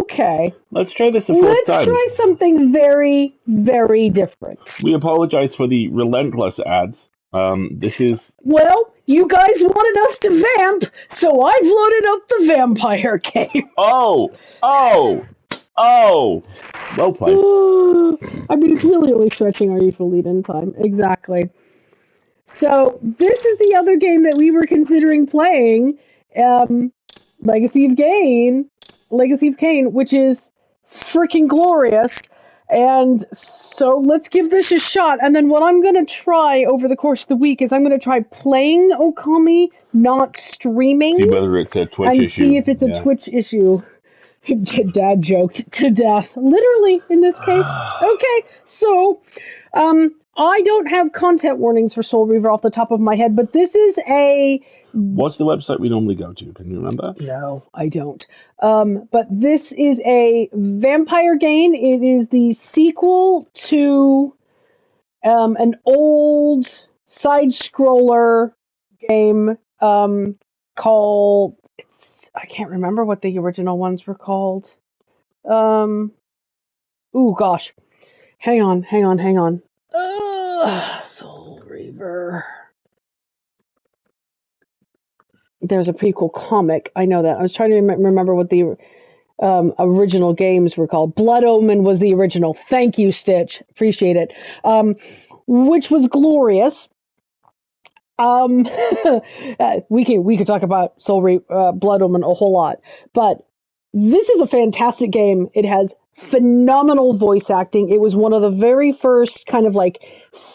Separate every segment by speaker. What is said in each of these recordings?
Speaker 1: Okay.
Speaker 2: Let's try this a fourth time.
Speaker 1: Let's try something very, very different.
Speaker 2: We apologize for the relentless ads. This is...
Speaker 1: Well, you guys wanted us to vamp, so I've loaded up the vampire game.
Speaker 2: Oh! Well played.
Speaker 1: I mean, it's really only stretching our usual lead-in time. Exactly. So, this is the other game that we were considering playing, Legacy of Kain, which is freaking glorious. And so let's give this a shot. And then what I'm going to try over the course of the week is I'm going to try playing Okami, not streaming.
Speaker 2: See whether it's a Twitch issue.
Speaker 1: And see if it's a Twitch issue. Dad joked to death. Literally, in this case. Okay, so... I don't have content warnings for Soul Reaver off the top of my head, but this is a...
Speaker 2: What's the website we normally go to? Can you remember?
Speaker 1: No, I don't. But this is a vampire game. It is the sequel to an old side-scroller game called... I can't remember what the original ones were called. Ooh, gosh. Hang on. Soul Reaver. There's a pretty cool comic. I know that. I was trying to remember what the original games were called. Blood Omen was the original. Thank you, Stitch. Appreciate it. Which was glorious. We could talk about Blood Omen a whole lot, but this is a fantastic game. It has phenomenal voice acting. It was one of the very first kind of like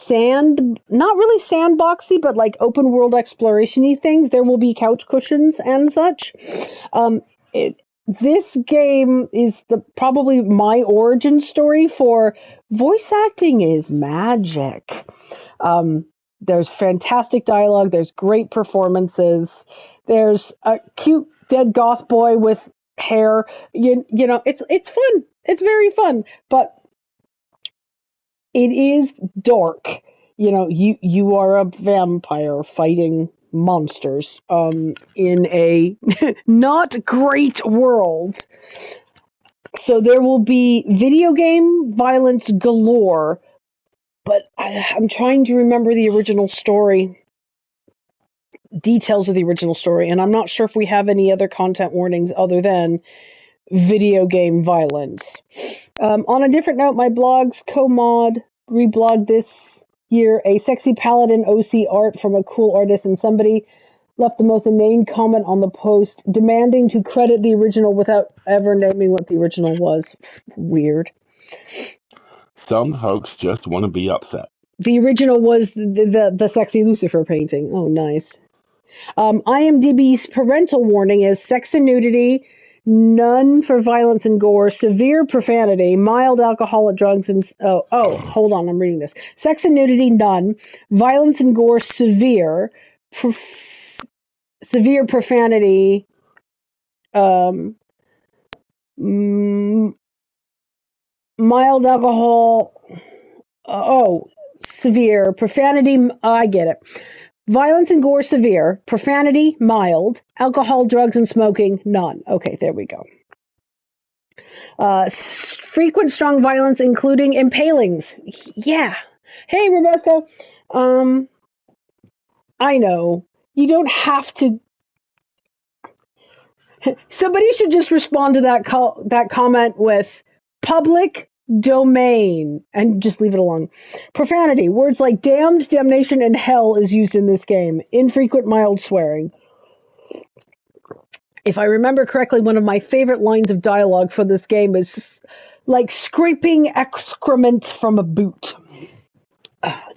Speaker 1: not really sandboxy, but like open world exploration-y things. There will be couch cushions and such. This game is probably my origin story for voice acting is magic. There's fantastic dialogue. There's great performances. There's a cute dead goth boy with hair. You know, it's fun. It's very fun, but it is dark. You know, you are a vampire fighting monsters in a not great world. So there will be video game violence galore, but I'm trying to remember the original story, details of the original story, and I'm not sure if we have any other content warnings other than video game violence. On a different note, my blog's co-mod reblogged this year a sexy paladin OC art from a cool artist, and somebody left the most inane comment on the post demanding to credit the original without ever naming what the original was. Weird.
Speaker 2: Some hoax just want to be upset. The
Speaker 1: original was the sexy Lucifer painting. Oh, nice. IMDb's parental warning is sex and nudity, none for violence and gore, severe profanity, mild alcoholic drugs, and... hold on, I'm reading this. Sex and nudity, none. Violence and gore, severe. Severe profanity, mild alcohol... severe. Profanity, I get it. Violence and gore, severe. Profanity, mild. Alcohol, drugs, and smoking, none. Okay, there we go. Frequent strong violence, including impalings. Yeah. Hey, Robusto. I know. You don't have to... Somebody should just respond to that comment with public domain and just leave it alone. Profanity. Words like damned, damnation, and hell is used in this game. Infrequent mild swearing. If I remember correctly, one of my favorite lines of dialogue for this game is like scraping excrement from a boot.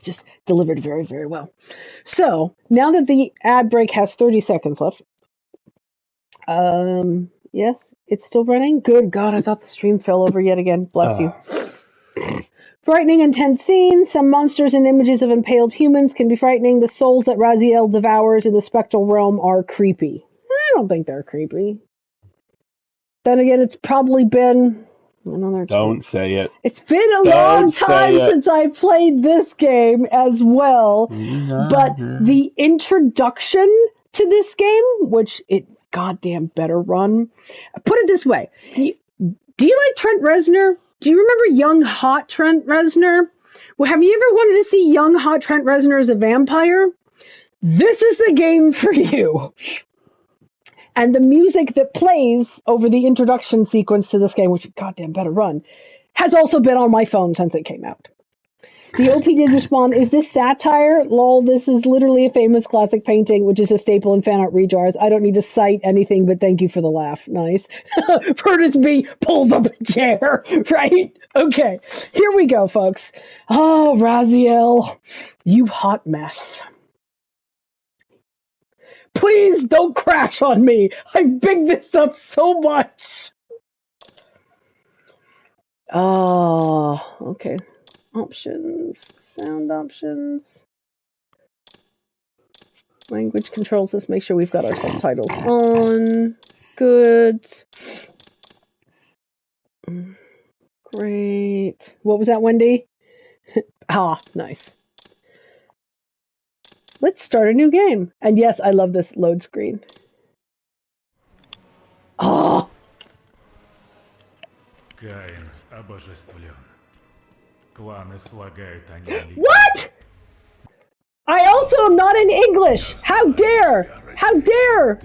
Speaker 1: Just delivered very, very well. So, now that the ad break has 30 seconds left. Yes, it's still running? Good God, I thought the stream fell over yet again. Bless you. Frightening, intense scenes. Some monsters and images of impaled humans can be frightening. The souls that Raziel devours in the spectral realm are creepy. I don't think they're creepy. Then again, it's probably been another time.
Speaker 2: Don't say it.
Speaker 1: It's been a long time since I played this game as well. But the introduction to this game, which it goddamn better run. Put it this way. Do you like Trent Reznor? Do you remember young, hot Trent Reznor? Well, have you ever wanted to see young, hot Trent Reznor as a vampire? This is the game for you. And the music that plays over the introduction sequence to this game, which goddamn better run, has also been on my phone since it came out. The OP did respond, is this satire? Lol, this is literally a famous classic painting, which is a staple in fan art rejars. I don't need to cite anything, but thank you for the laugh. Nice. Curtis B, pulled up a chair, right? Okay, here we go, folks. Oh, Raziel, you hot mess. Please don't crash on me. I've bigged this up so much. Oh, okay. Options, sound options. Language controls. Let's make sure we've got our subtitles on. Good. Great. What was that, Wendy? Ah, nice. Let's start a new game. And yes, I love this load screen. Oh.
Speaker 3: Каин обожествлен. Кланы слагают о нем.
Speaker 1: What? I also am not in English. How dare? How dare?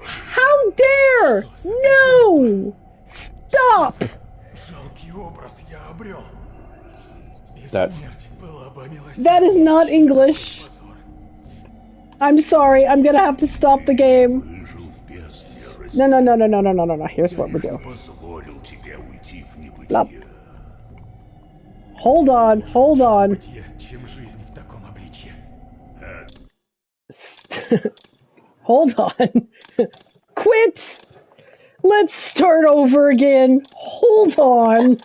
Speaker 1: How dare? No! Stop! That is not English. I'm sorry. I'm gonna have to stop the game. No. Here's what we do. Blop. Hold on. Hold on. Quit! Let's start over again. Hold on.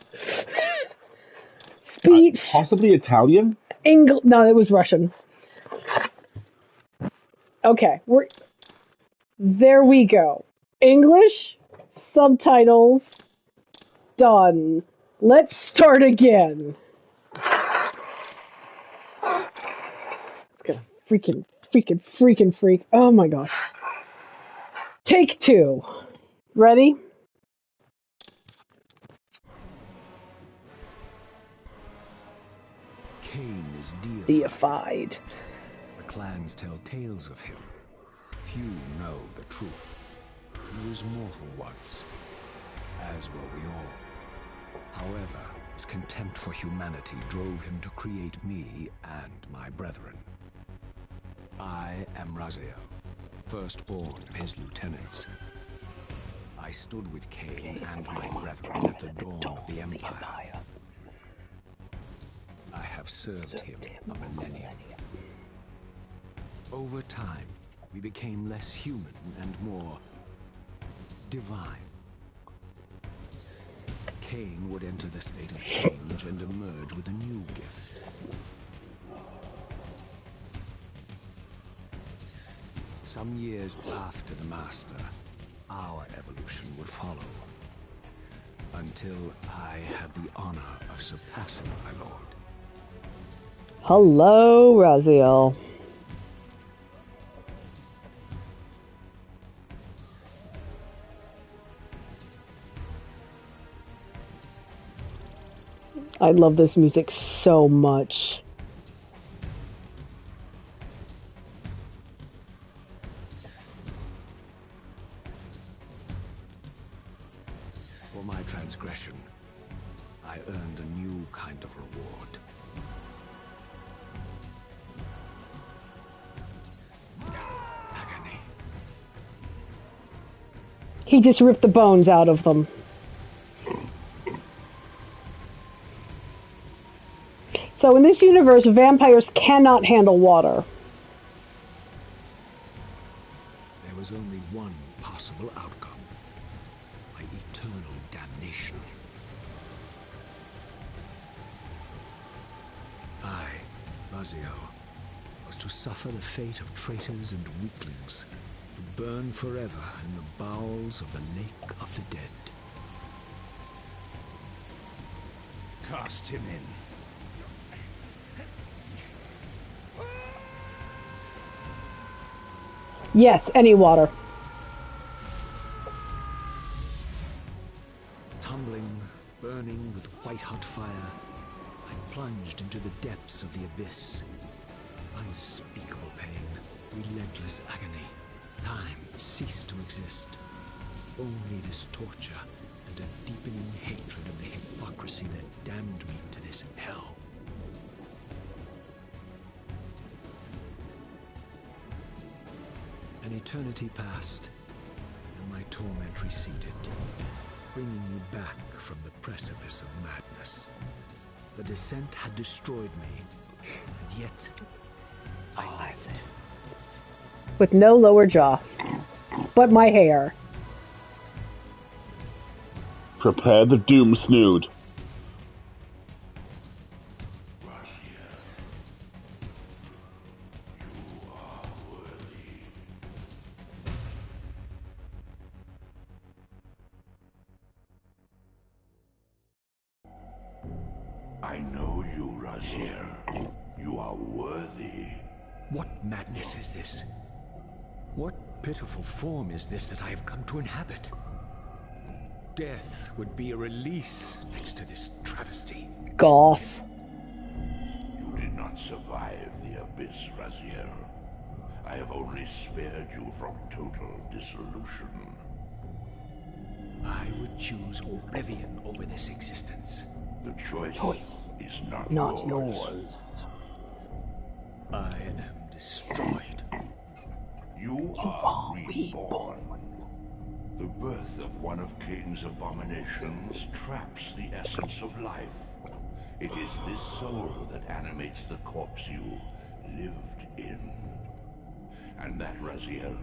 Speaker 1: Speech.
Speaker 2: Possibly Italian?
Speaker 1: No, it was Russian. Okay, there we go. English, subtitles, done. Let's start again. It's gonna freak. Oh my gosh. Take 2. Ready?
Speaker 4: Cain is
Speaker 1: deified.
Speaker 4: The clans tell tales of him. Few know the truth. He was mortal once, as were we all. However, his contempt for humanity drove him to create me and my brethren. I am Raziel, firstborn of his lieutenants. I stood with Cain and my brethren at the dawn of the Empire. I have served him a millennium. Over time, we became less human and more divine. Cain would enter the state of change and emerge with a new gift. Some years after the Master, our evolution would follow. Until I had the honor of surpassing my lord.
Speaker 1: Hello, Raziel. I love this music so much.
Speaker 4: For my transgression, I earned a new kind of reward. Agony.
Speaker 1: He just ripped the bones out of them. So in this universe, vampires cannot handle water.
Speaker 4: There was only one possible outcome. My eternal damnation. I, Raziel, was to suffer the fate of traitors and weaklings, to burn forever in the bowels of the Lake of the Dead. Cast him in.
Speaker 1: Yes, any water.
Speaker 4: Tumbling, burning with white-hot fire, I plunged into the depths of the abyss. Unspeakable pain, relentless agony. Time ceased to exist. Only this torture and a deepening hatred of the hypocrisy that damned me to this hell. An eternity passed, and my torment receded, bringing me back from the precipice of madness. The descent had destroyed me, and yet I lived.
Speaker 1: With no lower jaw, but my hair.
Speaker 2: Prepare the doom snood.
Speaker 5: I know you, Raziel. You are worthy.
Speaker 4: What madness is this? What pitiful form is this that I have come to inhabit? Death would be a release next to this travesty.
Speaker 1: Goth.
Speaker 5: You did not survive the abyss, Raziel. I have only spared you from total dissolution.
Speaker 4: I would choose oblivion over this existence.
Speaker 5: The choice is not yours.
Speaker 4: I am destroyed.
Speaker 5: You are reborn. The birth of one of Cain's abominations traps the essence of life. It is this soul that animates the corpse you lived in. And that, Raziel,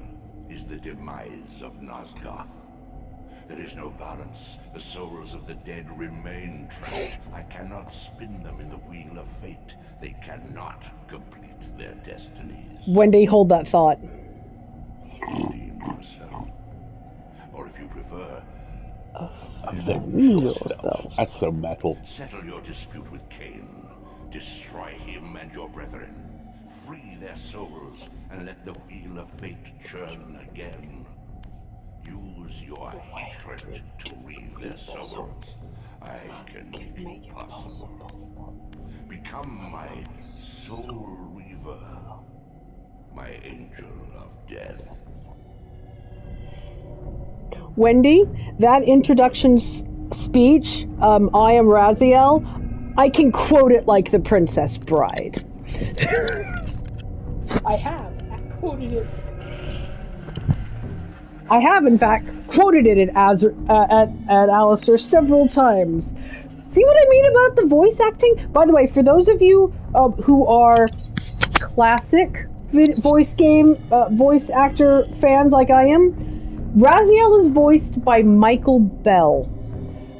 Speaker 5: is the demise of Nosgoth. There is no balance. The souls of the dead remain trapped. I cannot spin them in the wheel of fate. They cannot complete their destinies.
Speaker 1: Wendy, hold that thought.
Speaker 5: Redeem yourself. Or if you prefer,
Speaker 2: Avenge yourself. That's so metal.
Speaker 5: settle your dispute with Cain. Destroy him and your brethren. Free their souls and let the wheel of fate churn again. Use your hatred to reave their souls. I can make it possible. Become my soul reaver, my angel of death.
Speaker 1: Wendy, that introduction speech, I am Raziel, I can quote it like the Princess Bride. I have quoted it. I have, in fact, quoted it at Alistair several times. See what I mean about the voice acting? By the way, for those of you who are classic voice actor fans like I am, Raziel is voiced by Michael Bell.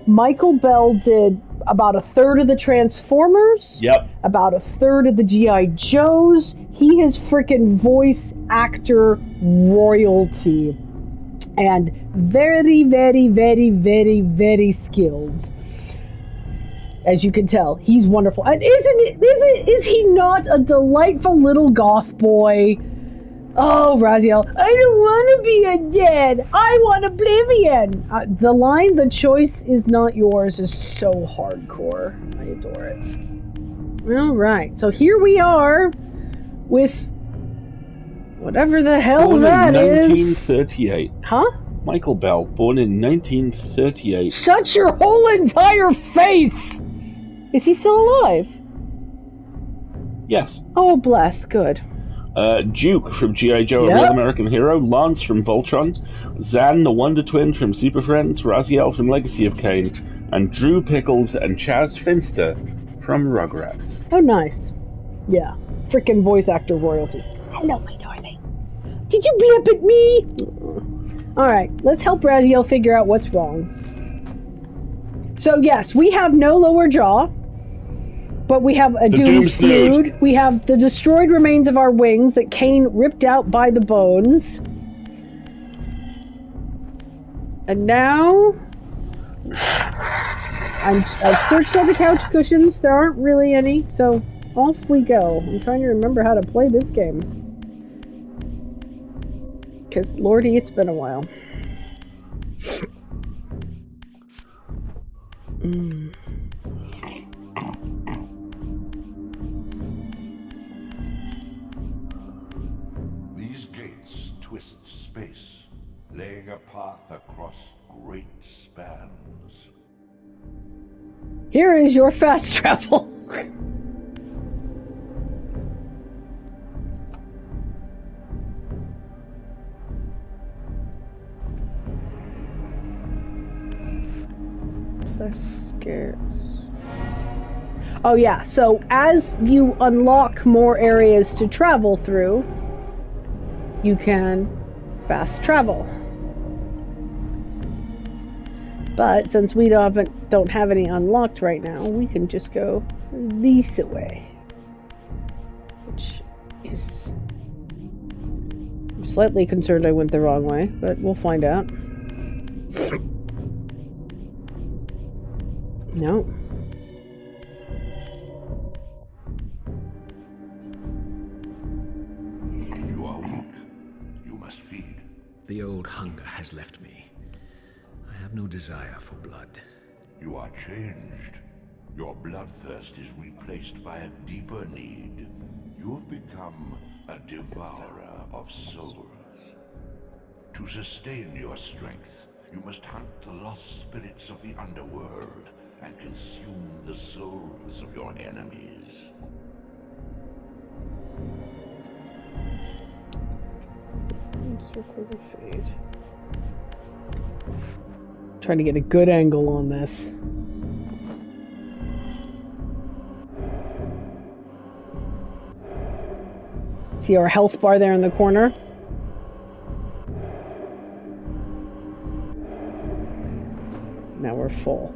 Speaker 1: Michael Bell did about a third of the Transformers.
Speaker 2: Yep.
Speaker 1: About a third of the G.I. Joes. He is freaking voice actor royalty. And very, very, very, very, very skilled. As you can tell, he's wonderful. And is he not a delightful little goth boy? Oh, Raziel, I don't want to be a dead. I want oblivion. The line, the choice is not yours, is so hardcore. I adore it. All right, so here we are with whatever the hell
Speaker 2: Born
Speaker 1: that
Speaker 2: in
Speaker 1: is.
Speaker 2: 1938.
Speaker 1: Huh?
Speaker 2: Michael Bell, born in 1938.
Speaker 1: Shut your whole entire face! Is he still alive?
Speaker 2: Yes.
Speaker 1: Oh, bless. Good.
Speaker 2: Duke from G.I. Joe,
Speaker 1: Yep.
Speaker 2: A Real American Hero. Lance from Voltron. Zan, the Wonder Twin from Super Friends. Raziel from Legacy of Kain. And Drew Pickles and Chaz Finster from Rugrats.
Speaker 1: Oh, nice. Yeah. Freaking voice actor royalty. Hello, my darling. Did you bleep at me? Alright, let's help Raziel figure out what's wrong. So, yes, we have no lower jaw. But we have a doom snood. We have the destroyed remains of our wings that Cain ripped out by the bones. And now I've searched all the couch cushions. There aren't really any, so off we go. I'm trying to remember how to play this game. Because, lordy, it's been a while. Mm.
Speaker 5: These gates twist space, laying a path across great spans.
Speaker 1: Here is your fast travel. That scares. Oh yeah, so as you unlock more areas to travel through, you can fast travel. But since we don't have any unlocked right now, we can just go this way. Which is... I'm slightly concerned I went the wrong way, but we'll find out. No.
Speaker 5: You are weak. You must feed.
Speaker 4: The old hunger has left me. I have no desire for blood.
Speaker 5: You are changed. Your bloodthirst is replaced by a deeper need. You have become a devourer of souls. To sustain your strength, you must hunt the lost spirits of the underworld and consume the souls of your enemies.
Speaker 1: Circle the fade. Trying to get a good angle on this. See our health bar there in the corner? Now we're full.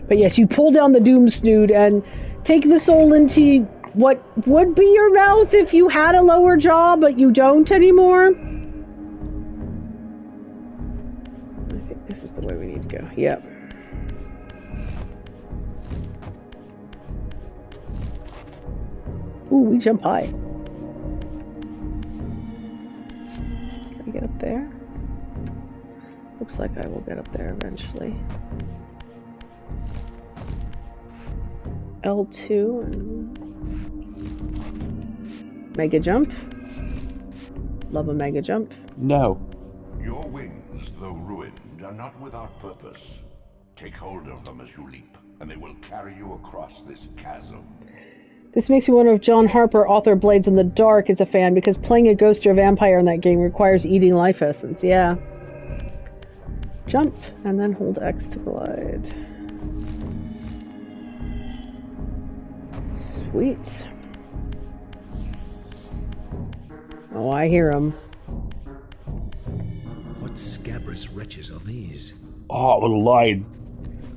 Speaker 1: But yes, you pull down the doom snood and take the soul into what would be your mouth if you had a lower jaw, but you don't anymore. I think this is the way we need to go. Yep. Ooh, we jump high. Can I get up there? Looks like I will get up there eventually. L2 and mega jump. Love a mega jump.
Speaker 2: No.
Speaker 5: Your wings, though ruined, are not without purpose. Take hold of them as you leap, and they will carry you across this chasm.
Speaker 1: This makes me wonder if John Harper, author of Blades in the Dark, is a fan, because playing a ghost or vampire in that game requires eating life essence. Yeah. Jump, and then hold X to glide. Sweet. Oh, I hear him.
Speaker 4: What scabrous wretches are these?
Speaker 2: Oh, I would have lied.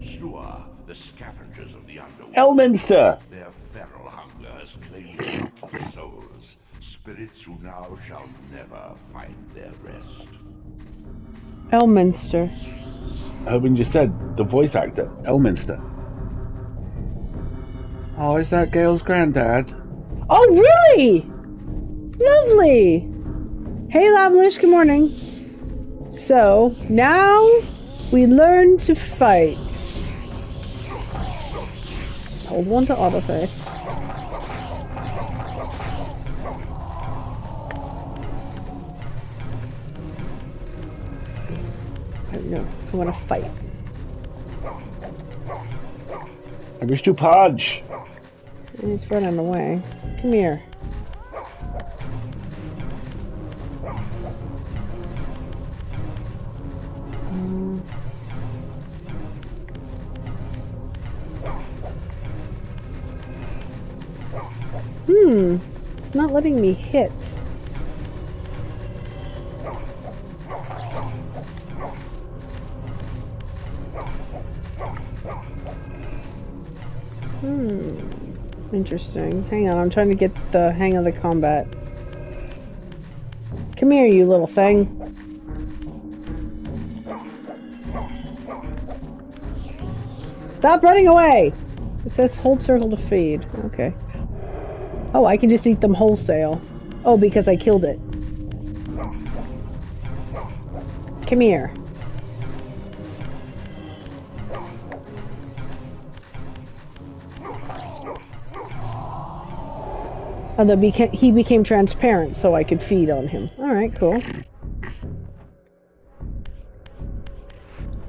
Speaker 5: Shua, the scavengers of the underworld.
Speaker 2: Elminster!
Speaker 5: Their feral hunger has claimed countless souls, spirits who now shall never find their rest.
Speaker 1: Elminster.
Speaker 2: Owen just said, the voice actor, Elminster. Oh, is that Gail's granddad?
Speaker 1: Oh, really? Lovely. Hey, Lavalish, good morning. So, now we learn to fight. Hold one to autoface. I don't know. I want to fight.
Speaker 2: I wish to pudge.
Speaker 1: He's running away. Come here. It's not letting me hit. Interesting. Hang on, I'm trying to get the hang of the combat. Come here, you little thing. Stop running away! It says hold circle to feed. Okay. Oh, I can just eat them wholesale. Oh, because I killed it. Come here. And he became transparent, so I could feed on him. Alright, cool.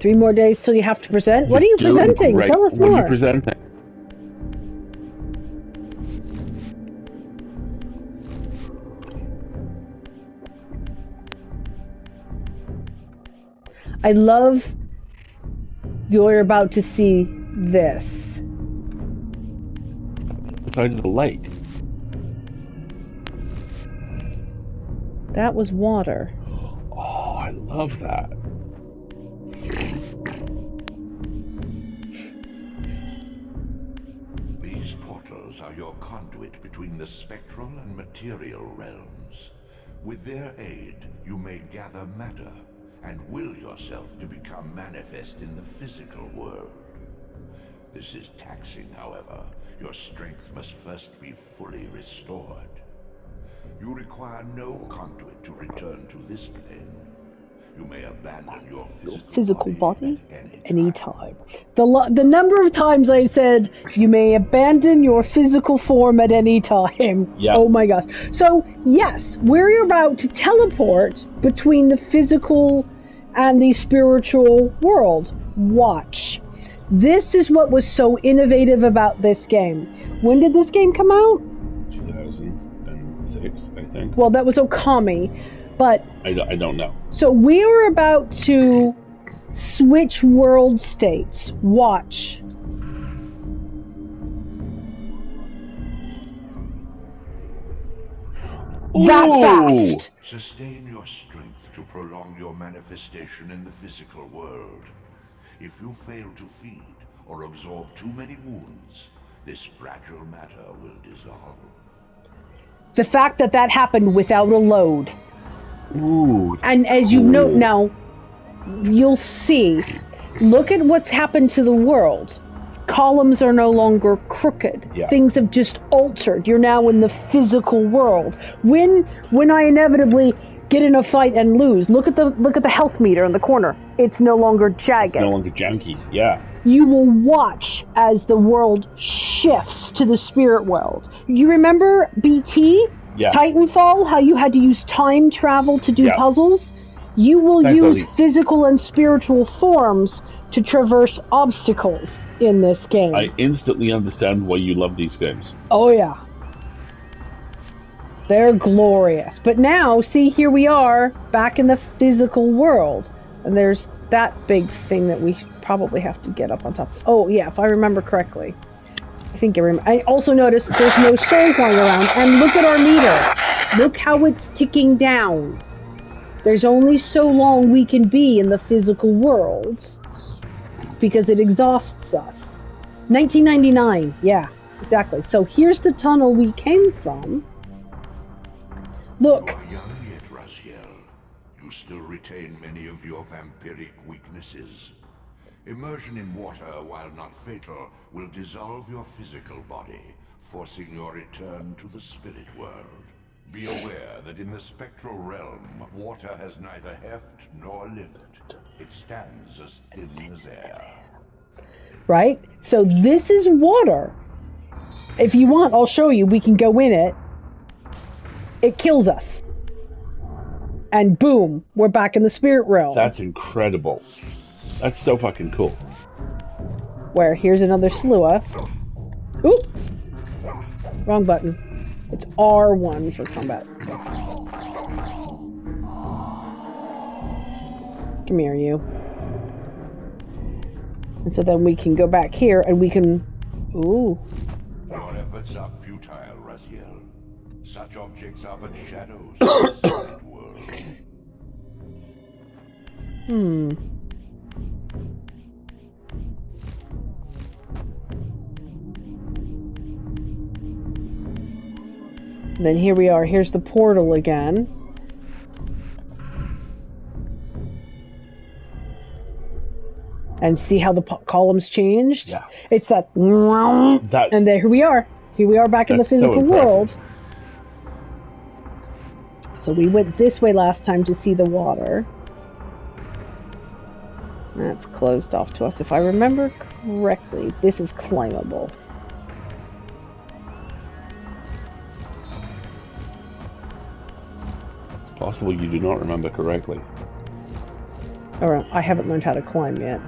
Speaker 1: 3 more days till you have to present? What are you presenting?
Speaker 2: Right.
Speaker 1: Tell us
Speaker 2: What
Speaker 1: more.
Speaker 2: are you presenting?
Speaker 1: I love you're about to see this.
Speaker 2: Besides the lake.
Speaker 1: That was water.
Speaker 2: Oh, I love that.
Speaker 5: These portals are your conduit between the spectral and material realms. With their aid, you may gather matter and will yourself to become manifest in the physical world. This is taxing, however. Your strength must first be fully restored. You require no conduit to return to this plane. You may abandon your physical body at any time.
Speaker 1: The number of times I've said, you may abandon your physical form at any time.
Speaker 2: Yeah.
Speaker 1: Oh my gosh. So, yes, we're about to teleport between the physical and the spiritual world. Watch. This is what was so innovative about this game. When did this game come out?
Speaker 2: 2006, I think.
Speaker 1: Well, that was Okami, but...
Speaker 2: I don't know.
Speaker 1: So we were about to switch world states. Watch. That fast.
Speaker 5: Sustain your strength to prolong your manifestation in the physical world. If you fail to feed or absorb too many wounds, this fragile matter will dissolve.
Speaker 1: The fact that that happened without a load.
Speaker 2: Ooh.
Speaker 1: And as you note now, you'll see, look at what's happened to the world. Columns are no longer crooked.
Speaker 2: Yeah.
Speaker 1: Things have just altered. You're now in the physical world. When I inevitably get in a fight and lose, look at the health meter in the corner. It's no longer jagged.
Speaker 2: It's no longer janky. Yeah.
Speaker 1: You will watch as the world shifts to the spirit world. You remember BT?
Speaker 2: Yeah.
Speaker 1: Titanfall, how you had to use time travel to do puzzles? You will use physical and spiritual forms to traverse obstacles in this game.
Speaker 2: I instantly understand why you love these games.
Speaker 1: Oh yeah. They're glorious. But now, see, here we are, back in the physical world. And there's that big thing that we probably have to get up on top. Oh yeah, if I remember correctly. I also noticed there's no souls lying around, and look at our meter. Look how it's ticking down. There's only so long we can be in the physical world because it exhausts us. 1999, yeah, exactly. So here's the tunnel we came from. Look.
Speaker 5: You are young yet, Raziel. You still retain many of your vampiric weaknesses. Immersion in water, while not fatal, will dissolve your physical body, forcing your return to the spirit world. Be aware that in the spectral realm, water has neither heft nor lift. It stands as thin as air.
Speaker 1: Right? So this is water. If you want, I'll show you. We can go in it. It kills us. And boom, we're back in the spirit realm.
Speaker 2: That's incredible. That's so fucking cool.
Speaker 1: Where here's another Slua. Oop! Wrong button. It's R1 for combat. Come here, you. And so then we can go back here and we can... Ooh.
Speaker 5: Your efforts are futile, Raziel. Such objects are but shadows of the spirit world.
Speaker 1: Then here we are. Here's the portal again. And see how the columns changed?
Speaker 2: Yeah.
Speaker 1: It's that... And there, here we are. Here we are back in the physical world. So we went this way last time to see the water. That's closed off to us. If I remember correctly, this is climbable.
Speaker 2: possible you do not remember correctly.
Speaker 1: Or I haven't learned how to climb yet.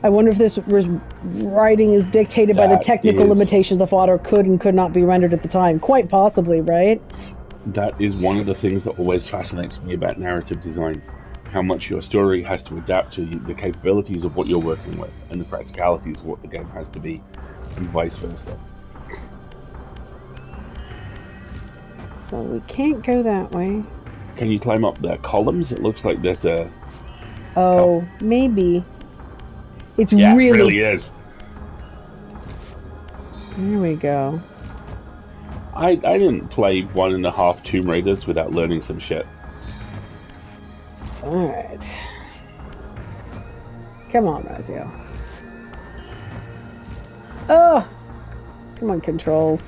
Speaker 1: I wonder if this writing is dictated by the technical limitations of what could and could not be rendered at the time. Quite possibly, right?
Speaker 2: That is one of the things that always fascinates me about narrative design. How much your story has to adapt to the capabilities of what you're working with and the practicalities of what the game has to be, and vice versa.
Speaker 1: So we can't go that way.
Speaker 2: Can you climb up the columns? It looks like there's a...
Speaker 1: Oh, maybe. It's
Speaker 2: yeah,
Speaker 1: really...
Speaker 2: it really is.
Speaker 1: There we go.
Speaker 2: I didn't play 1.5 Tomb Raiders without learning some shit.
Speaker 1: Alright. Come on, Razio. Oh! Come on, controls.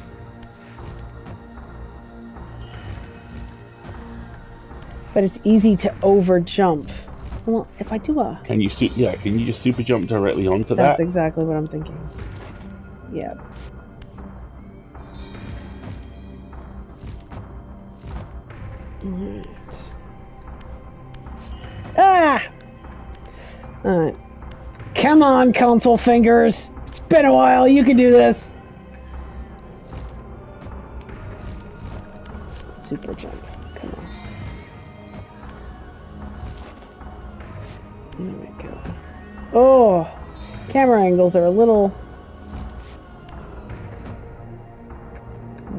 Speaker 1: But it's easy to over jump. Well, if I do a...
Speaker 2: Can you just super jump directly onto that?
Speaker 1: That's exactly what I'm thinking. Yeah. Alright. Ah! Alright. Come on, console fingers! It's been a while, you can do this! Super jump. Come on. There we go. Oh! Camera angles are a little...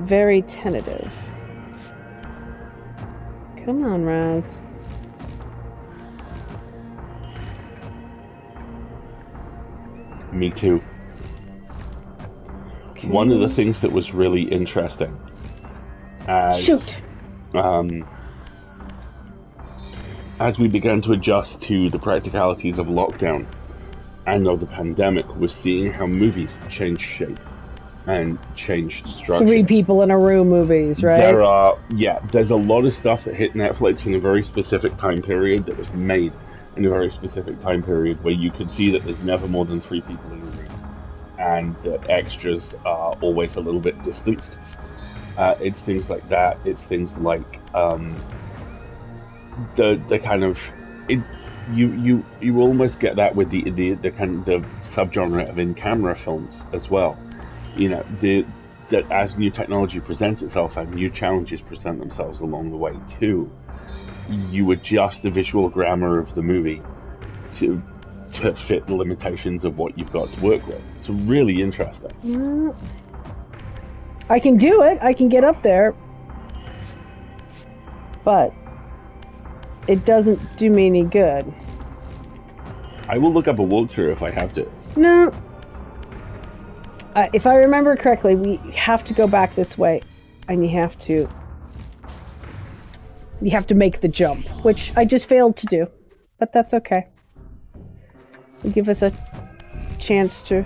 Speaker 1: very tentative. Come on, Raz.
Speaker 2: Me too.
Speaker 1: Okay.
Speaker 2: One of the things that was really interesting as as we began to adjust to the practicalities of lockdown and of the pandemic was seeing how movies changed shape and changed structure.
Speaker 1: 3 people in a room movies, right?
Speaker 2: There's a lot of stuff that hit Netflix in a very specific time period that was made in a very specific time period where you could see that there's never more than 3 people in a room and that extras are always a little bit distanced. It's things like that. It's things like the kind of you almost get that with the kind of the subgenre of in-camera films as well. You know, that as new technology presents itself and new challenges present themselves along the way too, you adjust the visual grammar of the movie to fit the limitations of what you've got to work with. It's really interesting.
Speaker 1: I can do it. I can get up there. But it doesn't do me any good.
Speaker 2: I will look up a walkthrough if I have to.
Speaker 1: No. If I remember correctly, we have to go back this way. And you have to make the jump, which I just failed to do. But that's okay. It'll give us a chance to...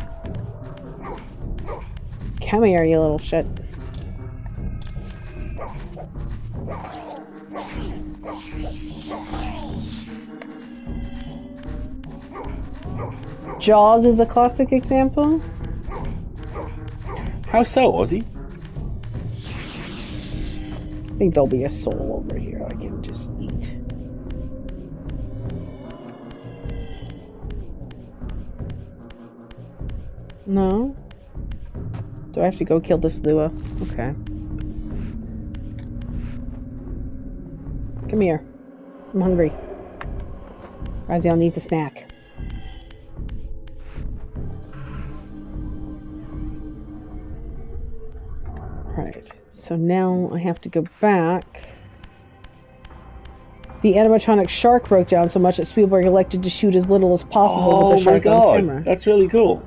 Speaker 1: Come here, you little shit. Jaws is a classic example.
Speaker 2: How so, Ozzy?
Speaker 1: I think there'll be a soul over here I can just eat. No? Do I have to go kill this Lua? Okay. Come here. I'm hungry. Raziel needs a snack. Right. So now I have to go back. The animatronic shark broke down so much that Spielberg elected to shoot as little as possible with the shark on camera.
Speaker 2: That's really cool.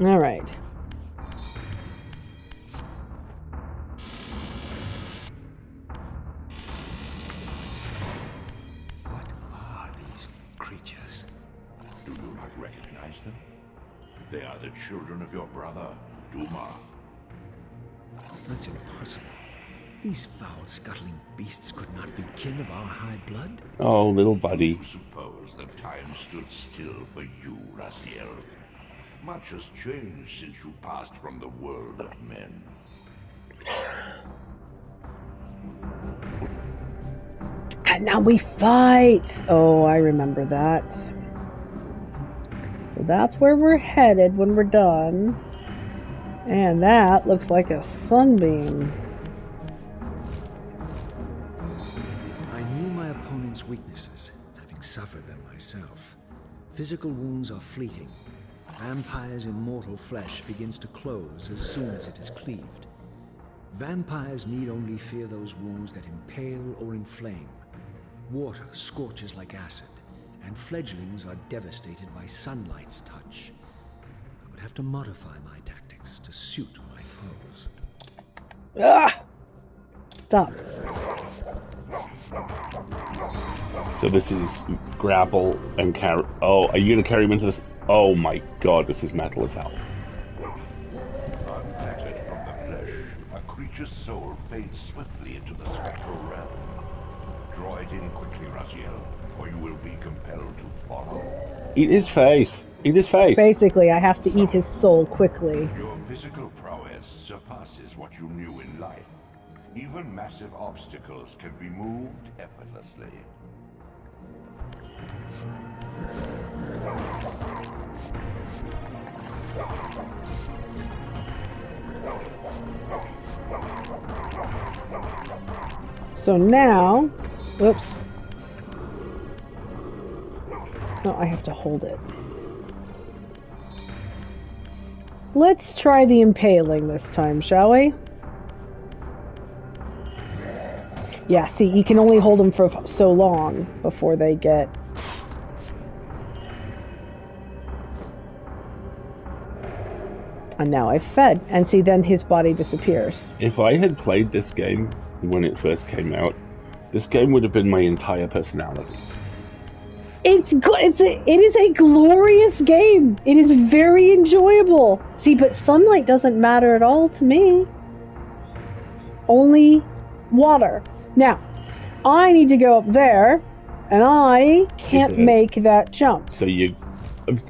Speaker 1: All right.
Speaker 4: What are these creatures?
Speaker 5: Do you not recognize them? They are the children of your brother, Duma.
Speaker 4: That's impossible. These foul-scuttling beasts could not be kin of our high blood.
Speaker 2: Oh, little buddy.
Speaker 5: You suppose that time stood still for you, Raziel? Much has changed since you passed from the world of men.
Speaker 1: And now we fight. Oh, I remember that. So that's where we're headed when we're done. And that looks like a sunbeam.
Speaker 4: I knew my opponent's weaknesses, having suffered them myself. Physical wounds are fleeting. Vampire's immortal flesh begins to close as soon as it is cleaved. Vampires need only fear those wounds that impale or inflame. Water scorches like acid, and fledglings are devastated by sunlight's touch. I would have to modify my tactics to suit my foes.
Speaker 1: Ah! Stop.
Speaker 2: So this is grapple and carry. Oh, are you going to carry him into this? Oh my god, this is metal as hell.
Speaker 5: Unfettered from the flesh, a creature's soul fades swiftly into the spectral realm. Draw it in quickly, Raziel, or you will be compelled to follow.
Speaker 2: Eat his face. Eat his face.
Speaker 1: Basically, I have to eat his soul quickly.
Speaker 5: Your physical prowess surpasses what you knew in life. Even massive obstacles can be moved effortlessly.
Speaker 1: So now, oops. No, I have to hold it. Let's try the impaling this time, shall we? Yeah, see, you can only hold them for so long before they get... And now I've fed. And see, then his body disappears.
Speaker 2: If I had played this game when it first came out, this game would have been my entire personality.
Speaker 1: It is a glorious game. It is very enjoyable. See, but sunlight doesn't matter at all to me. Only water. Now, I need to go up there, and I can't make that jump.
Speaker 2: So you...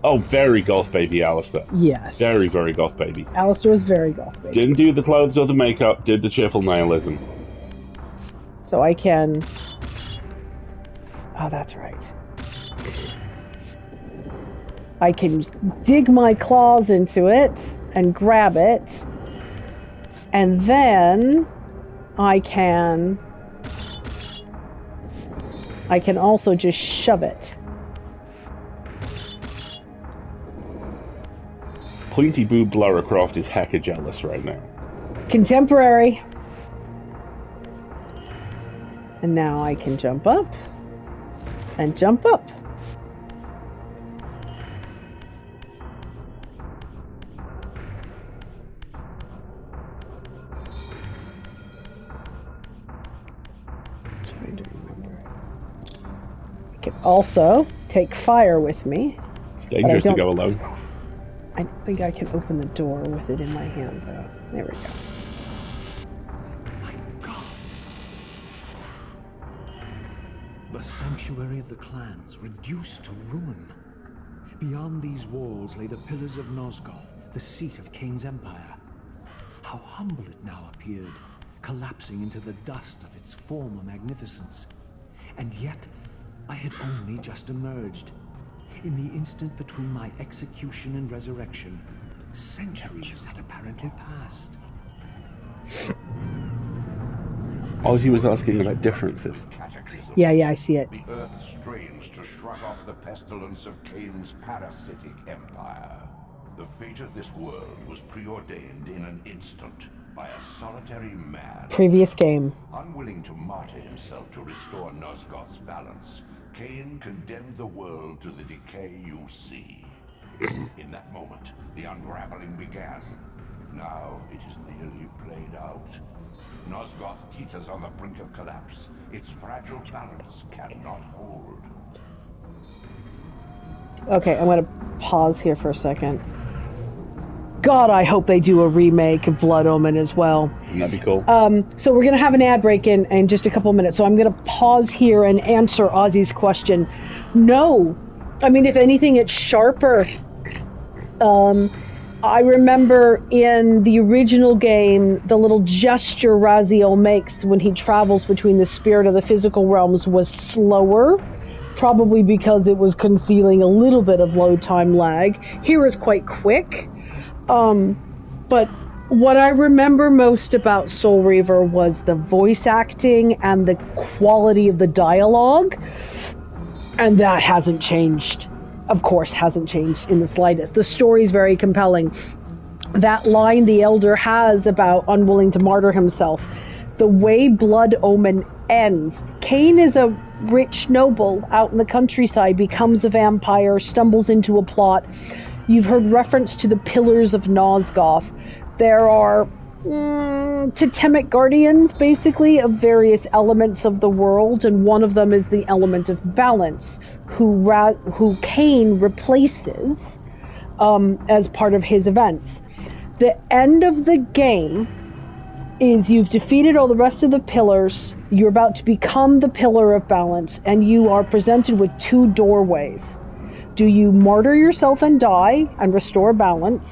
Speaker 2: Oh, very goth baby, Alistair.
Speaker 1: Yes.
Speaker 2: Very, very goth baby.
Speaker 1: Alistair was very goth baby.
Speaker 2: Didn't do the clothes or the makeup, did the cheerful nihilism.
Speaker 1: So I can... Oh, that's right. I can dig my claws into it and grab it, and then I can also just shove it.
Speaker 2: Pointy boobed Lara Croft is hecka jealous right now.
Speaker 1: Contemporary. And now I can jump up and jump up. Trying to remember. I can also take fire with me.
Speaker 2: It's dangerous to go alone.
Speaker 1: I think I can open the door with it in my hand, though. There we go.
Speaker 4: My God! The sanctuary of the clans reduced to ruin. Beyond these walls lay the pillars of Nosgoth, the seat of Kain's empire. How humble it now appeared, collapsing into the dust of its former magnificence. And yet, I had only just emerged. In the instant between my execution and resurrection, centuries had apparently passed.
Speaker 2: Ozzy was asking about differences.
Speaker 1: Yeah, I see it.
Speaker 5: The earth strains to shrug off the pestilence of Kain's parasitic empire. The fate of this world was preordained in an instant by a solitary man.
Speaker 1: Previous game.
Speaker 5: Unwilling to martyr himself to restore Nosgoth's balance, Kain condemned the world to the decay you see. In that moment, the unraveling began. Now it is nearly played out. Nosgoth teeters on the brink of collapse. Its fragile balance cannot hold.
Speaker 1: Okay, I'm gonna pause here for a second. God, I hope they do a remake of Blood Omen as well.
Speaker 2: That'd be cool.
Speaker 1: So we're gonna have an ad break in just a couple minutes. So I'm gonna pause here and answer Ozzy's question. No, I mean, if anything, it's sharper. I remember in the original game, the little gesture Raziel makes when he travels between the spirit and the physical realms was slower, probably because it was concealing a little bit of load time lag. Here is quite quick. But what I remember most about Soul Reaver was the voice acting and the quality of the dialogue, and that hasn't changed. Of course, hasn't changed in the slightest. The story's very compelling. That line the Elder has about unwilling to martyr himself, the way Blood Omen ends. Cain is a rich noble out in the countryside, becomes a vampire, stumbles into a plot. You've heard reference to the Pillars of Nosgoth. There are totemic guardians, basically, of various elements of the world, and one of them is the element of balance, who Cain replaces as part of his events. The end of the game is you've defeated all the rest of the pillars, you're about to become the Pillar of Balance, and you are presented with two doorways. Do you martyr yourself and die and restore balance,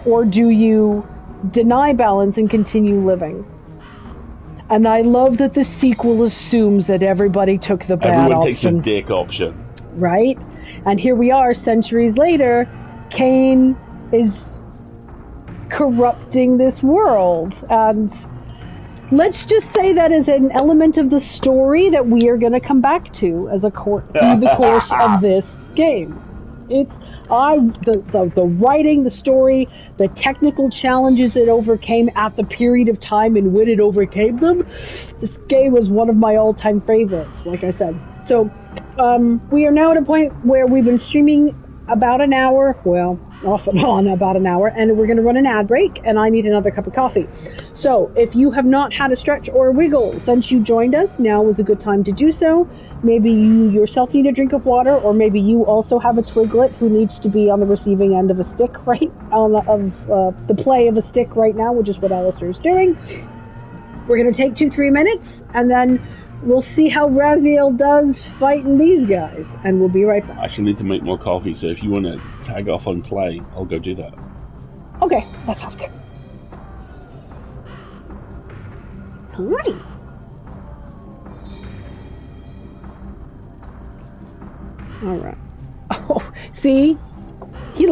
Speaker 1: or do you deny balance and continue living? And I love that the sequel assumes that everybody took the bad
Speaker 2: Everyone
Speaker 1: option.
Speaker 2: takes the dick option.
Speaker 1: Right? And here we are, centuries later, Cain is corrupting this world. And let's just say that is an element of the story that we are going to come back to as a through the course of this game. It's the writing, the story, the technical challenges it overcame at the period of time in which it overcame them. This game was one of my all-time favorites, like I said. So we are now at a point where we've been streaming about an hour, well, off and on about an hour, and we're going to run an ad break, and I need another cup of coffee. So if you have not had a stretch or a wiggle since you joined us, now is a good time to do so. Maybe you yourself need a drink of water, or maybe you also have a twiglet who needs to be on the receiving end of a stick, right? Of the play of a stick right now, which is what Alistair's doing. We're going to take 2-3 minutes, and then we'll see how Raziel does fighting these guys, and we'll be right back.
Speaker 2: I shall need to make more coffee, so if you want to tag off on play, I'll go do that.
Speaker 1: Okay, that sounds good. Alrighty. Alright. Oh, see? He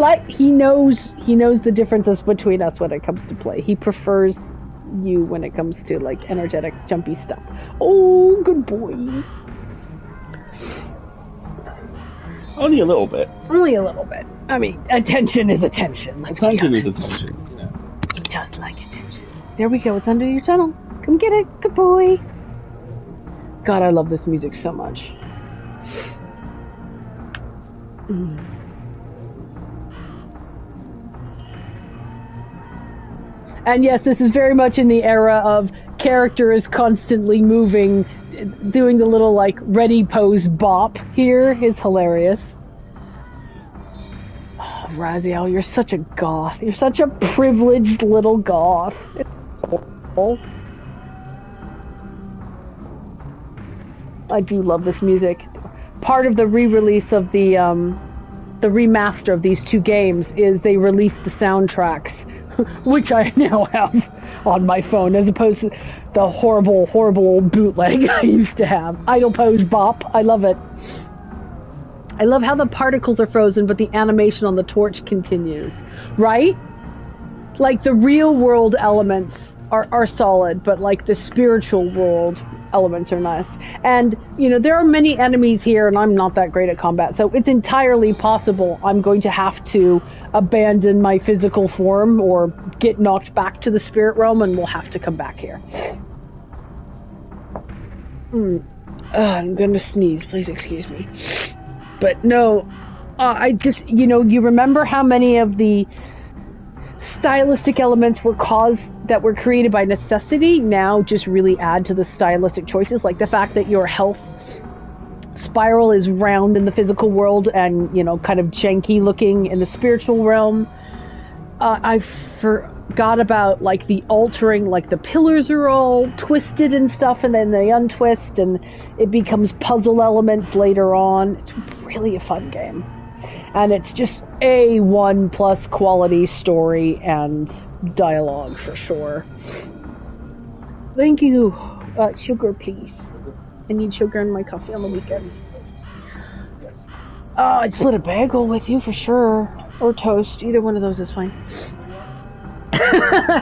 Speaker 1: knows the differences between us when it comes to play. He prefers you when it comes to like energetic, jumpy stuff. Oh, good boy.
Speaker 2: Only a little bit.
Speaker 1: Only a little bit. I mean, attention is attention.
Speaker 2: Attention is attention. Yeah.
Speaker 1: He does like attention. There we go. It's under your tunnel. Come get it. Good boy. God, I love this music so much. And yes, this is very much in the era of character is constantly moving, doing the little like ready pose bop here is hilarious. Oh, Raziel, you're such a goth. You're such a privileged little goth. It's awful. I do love this music. Part of the re-release of the remaster of these two games is they released the soundtracks, which I now have on my phone, as opposed to the horrible old bootleg I used to have. Idle pose bop. I love it. I love how the particles are frozen, but the animation on the torch continues. Right? Like, the real world elements are solid, but like the spiritual world elements are nice. And, you know, there are many enemies here, and I'm not that great at combat, so it's entirely possible I'm going to have to abandon my physical form or get knocked back to the spirit realm, and we'll have to come back here. I'm gonna sneeze, please excuse me. But no, I just, you know, you remember how many of the stylistic elements were created by necessity now just really add to the stylistic choices, like the fact that your health spiral is round in the physical world and, you know, kind of janky looking in the spiritual realm. I forgot about like the altering, like the pillars are all twisted and stuff, and then they untwist and it becomes puzzle elements later on. It's really a fun game. And it's just A1 plus quality story and dialogue for sure. Thank you. Sugar, please. I need sugar in my coffee on the weekends. I'd split a bagel with you for sure. Or toast. Either one of those is fine.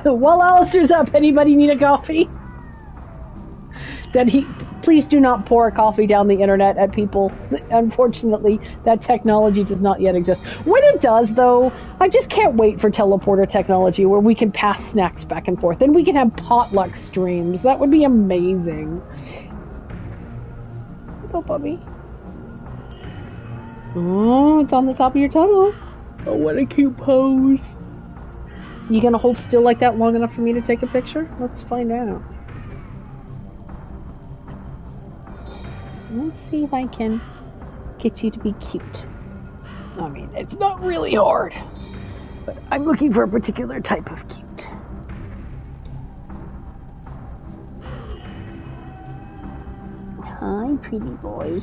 Speaker 1: While Alistair's up, anybody need a coffee? Please do not pour coffee down the internet at people. Unfortunately, that technology does not yet exist. When it does, though, I just can't wait for teleporter technology where we can pass snacks back and forth. And we can have potluck streams. That would be amazing. Go, Bubby. Oh, it's on the top of your tunnel. Oh, what a cute pose. You gonna hold still like that long enough for me to take a picture? Let's find out. Let's see if I can get you to be cute. I mean, it's not really hard, but I'm looking for a particular type of cute. Hi, pretty boy.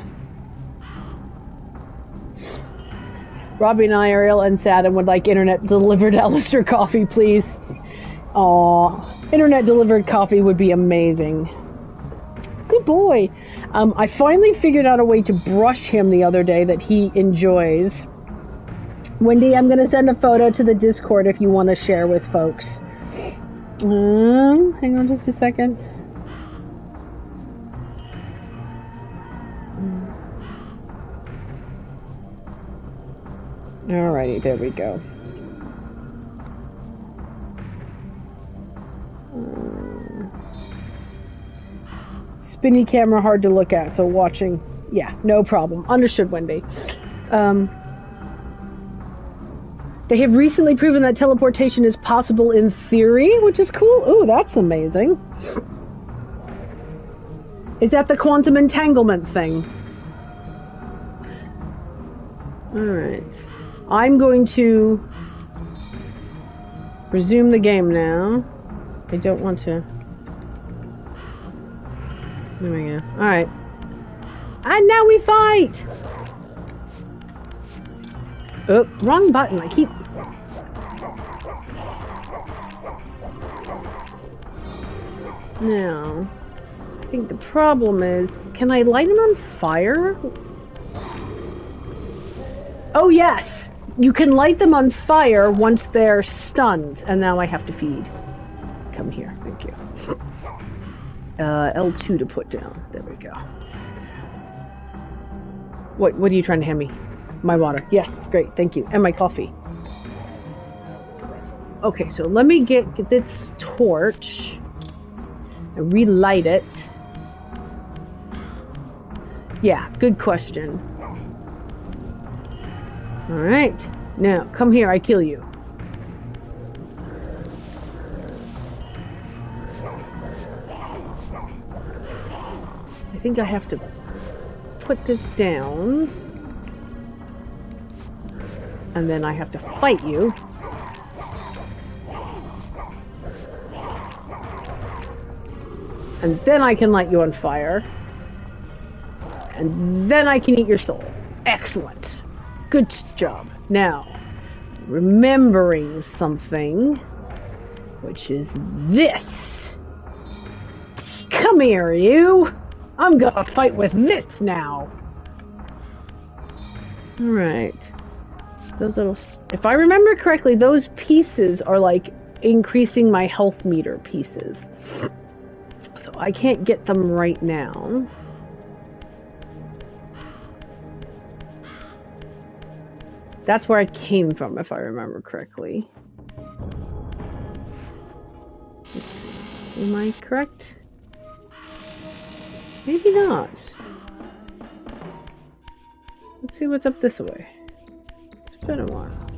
Speaker 1: Robbie and I are ill and sad and would like internet delivered Alistair coffee, please. Aw, internet delivered coffee would be amazing. Good boy. I finally figured out a way to brush him the other day that he enjoys. Wendy, I'm going to send a photo to the Discord if you want to share with folks. Hang on just a second. Alrighty, there we go. Spinny camera hard to look at, so watching, yeah, no problem. Understood, Wendy. They have recently proven that teleportation is possible in theory, which is cool. Ooh, that's amazing. Is that the quantum entanglement thing? Alright. I'm going to resume the game now. I don't want to... There we go. Alright. And now we fight! Oh, wrong button. I keep... Now, I think the problem is, can I light them on fire? Oh yes! You can light them on fire once they're stunned. And now I have to feed. Come here. Thank you. L2 to put down. There we go. What are you trying to hand me? My water. Yes, great, thank you. And my coffee. Okay, so let me get this torch and relight it. Yeah, good question. Alright. Now, come here, I kill you. I think I have to put this down. And then I have to fight you. And then I can light you on fire. And then I can eat your soul. Excellent. Good job. Now, remembering something, which is this. Come here, you. I'm gonna fight with this now. Alright. Those little... If I remember correctly, those pieces are like increasing my health meter pieces. So I can't get them right now. That's where I came from, if I remember correctly. Am I correct? Maybe not. Let's see what's up this way. It's been a while.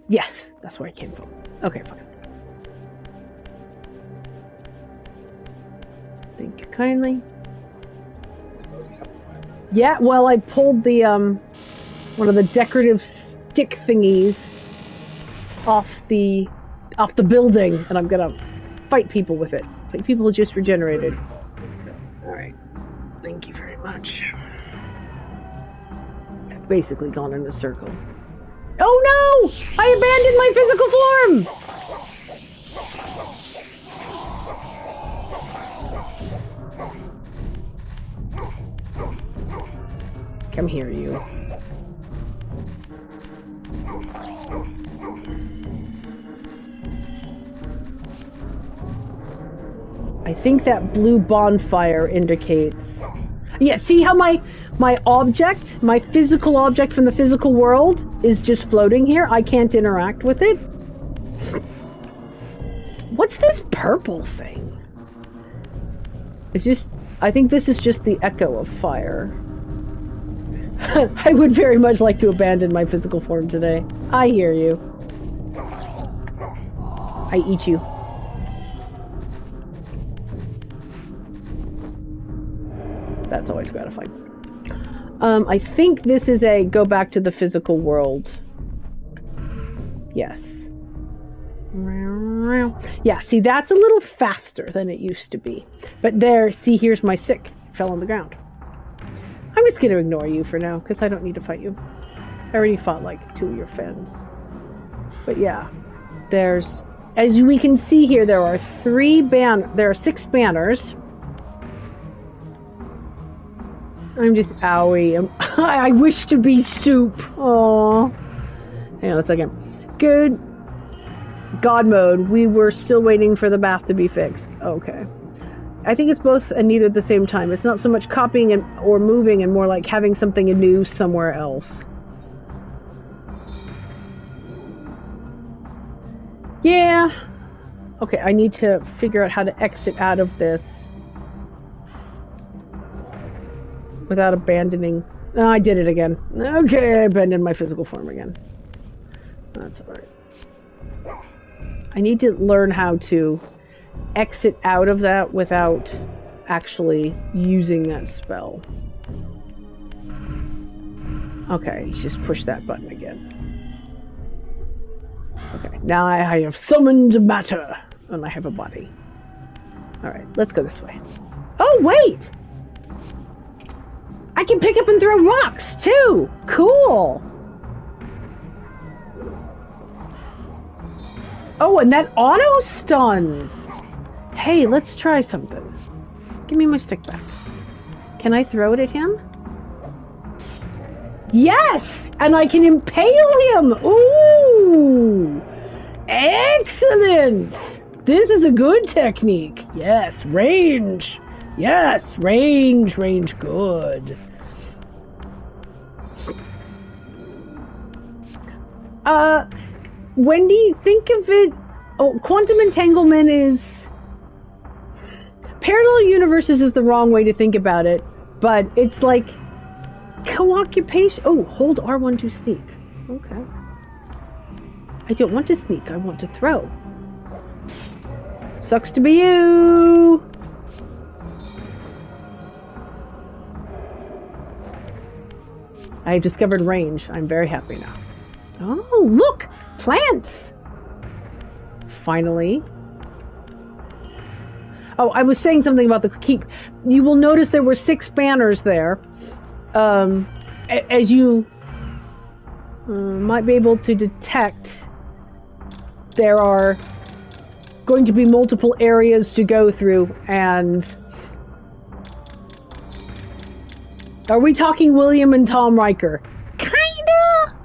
Speaker 1: Yes, that's where I came from. Okay, fine. Thank you kindly. Yeah, well, I pulled the, one of the decorative stick thingies off the building, and I'm gonna fight people with it. Like, people just regenerated. Alright. Thank you very much. basically gone in a circle. Oh no! I abandoned my physical form! Come here, you. I think that blue bonfire indicates... Yeah, see how my object, my physical object from the physical world is just floating here? I can't interact with it? What's this purple thing? It's just... I think this is just the echo of fire. I would very much like to abandon my physical form today. I hear you. I eat you. That's always gratifying. I think this is a go back to the physical world. Yes. Yeah, see, that's a little faster than it used to be. But there, see, here's my sick. Fell on the ground. I'm just going to ignore you for now, because I don't need to fight you. I already fought, like, 2 of your friends. But yeah, there's... As we can see here, there are 6 banners. I'm just... Owie. I wish to be soup. Aww. Hang on a second. Good. God mode. We were still waiting for the bath to be fixed. Okay. I think it's both and neither at the same time. It's not so much copying or moving and more like having something new somewhere else. Yeah. Okay, I need to figure out how to exit out of this without abandoning... Oh, I did it again. Okay, I abandoned my physical form again. That's alright. I need to learn how to exit out of that without actually using that spell. Okay, just push that button again. Okay, now I have summoned matter, and I have a body. Alright, let's go this way. Oh, wait! I can pick up and throw rocks, too! Cool! Oh, and that auto stuns! Hey, let's try something. Give me my stick back. Can I throw it at him? Yes! And I can impale him! Ooh! Excellent! This is a good technique. Yes, range. Yes, range, good. Wendy, think of it... Oh, quantum entanglement is... Parallel universes is the wrong way to think about it, but it's like co-occupation. Oh, hold R1 to sneak. Okay. I don't want to sneak, I want to throw. Sucks to be you! I've discovered range. I'm very happy now. Oh, look! Plants! Finally. Oh, I was saying something about the keep. You will notice there were 6 banners there. As you might be able to detect, there are going to be multiple areas to go through, and... Are we talking William and Tom Riker? Kinda!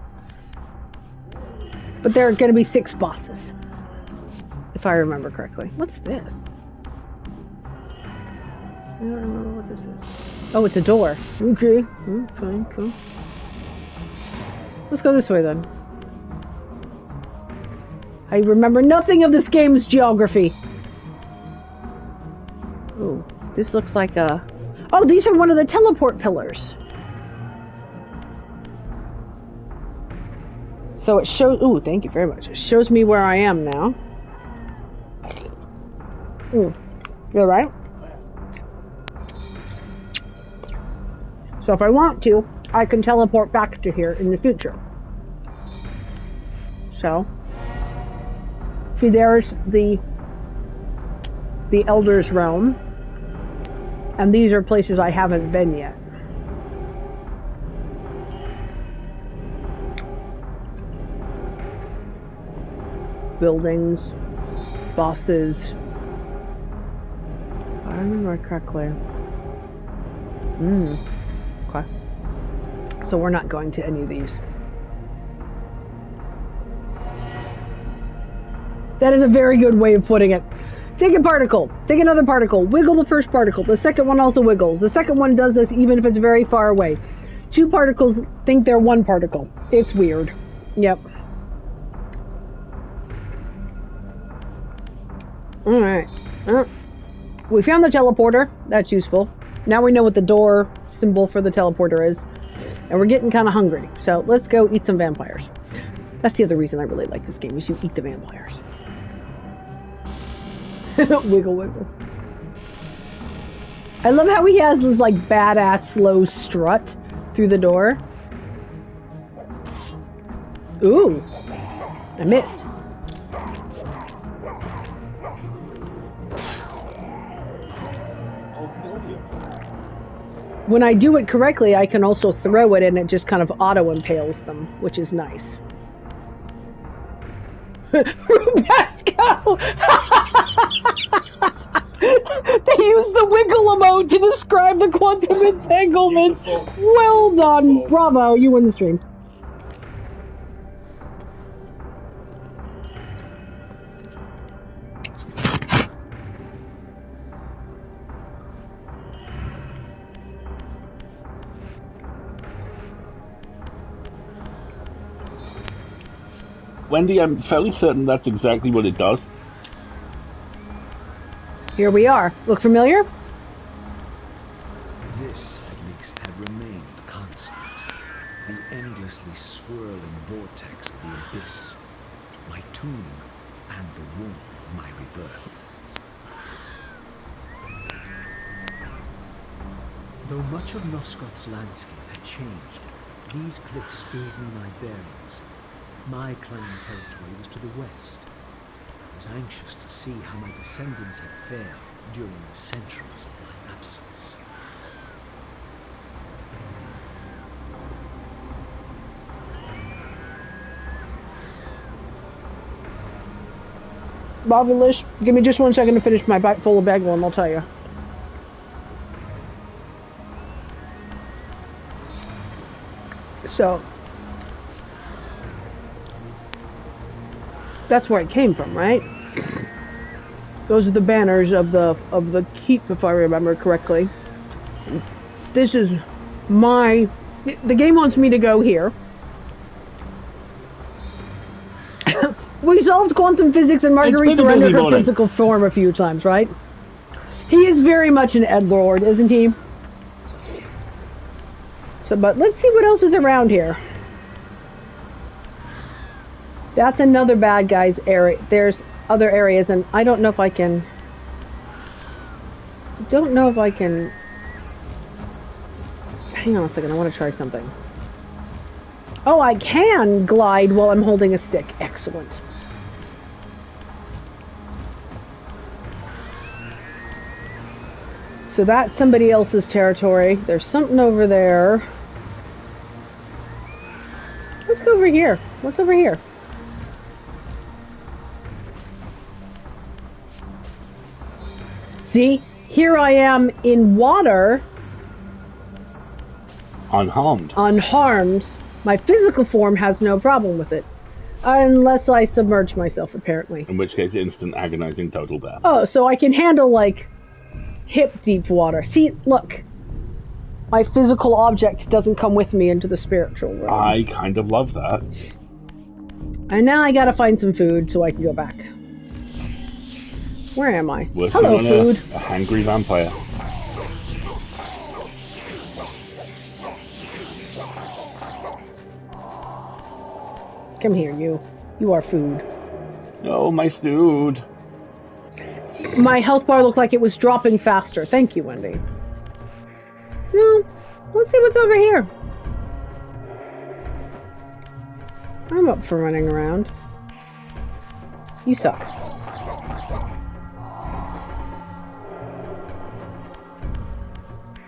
Speaker 1: But there are going to be 6 bosses. If I remember correctly. What's this? I don't remember what this is. Oh, it's a door. Okay. Fine, cool. Let's go this way then. I remember nothing of this game's geography. Oh, this looks like a... Oh, these are one of the teleport pillars. So it shows... Ooh, thank you very much. It shows me where I am now. You alright? So if I want to, I can teleport back to here in the future. So, see, there's the Elder's Realm, and these are places I haven't been yet. buildings, bosses. If I remember correctly. Okay. So we're not going to any of these. That is a very good way of putting it. Take a particle, take another particle, wiggle the first particle, the second one also wiggles. The second one does this even if it's very far away. Two particles think they're one particle. It's weird. Yep. Alright. We found the teleporter. That's useful. Now we know what the door symbol for the teleporter is. And we're getting kind of hungry. So let's go eat some vampires. That's the other reason I really like this game, is you eat the vampires. Wiggle, wiggle. I love how he has this like badass slow strut through the door. Ooh, I missed. When I do it correctly, I can also throw it and it just kind of auto impales them, which is nice. Pascal! They use the wiggle emote to describe the quantum entanglement. Well done. Bravo, you win the stream.
Speaker 2: Wendy, I'm fairly certain that's exactly what it does.
Speaker 1: Here we are. Look familiar?
Speaker 4: This, at least, had remained constant. The endlessly swirling vortex of the abyss. My tomb and the womb of my rebirth. Though much of Nosgoth's landscape had changed, these cliffs gave me my bearings. My clan territory was to the west. I was anxious to see how my descendants had fared during the centuries of my absence.
Speaker 1: Bobby, give me just 1 second to finish my bite full of bagel and I'll tell you. So, that's where it came from, right? Those are the banners of the keep, if I remember correctly. This is my... The game wants me to go here. We solved quantum physics and Marguerite surrendered her physical form a few times, right? He is very much an edgelord, isn't he? So, but let's see what else is around here. That's another bad guy's area. There's other areas, and I don't know if I can... Hang on a second, I want to try something. Oh, I can glide while I'm holding a stick. Excellent. So that's somebody else's territory. There's something over there. Let's go over here. What's over here? See? Here I am in water.
Speaker 2: Unharmed.
Speaker 1: Unharmed. My physical form has no problem with it. Unless I submerge myself, apparently.
Speaker 2: In which case, instant agonizing total death.
Speaker 1: Oh, so I can handle, like, hip-deep water. See, look. My physical object doesn't come with me into the spiritual realm.
Speaker 2: I kind of love that.
Speaker 1: And now I gotta find some food so I can go back. Where am I?
Speaker 2: Working
Speaker 1: Hello,
Speaker 2: on
Speaker 1: food.
Speaker 2: A hungry vampire.
Speaker 1: Come here, you. You are food.
Speaker 2: Oh, my dude.
Speaker 1: My health bar looked like it was dropping faster. Thank you, Wendy. No, let's see what's over here. I'm up for running around. You suck.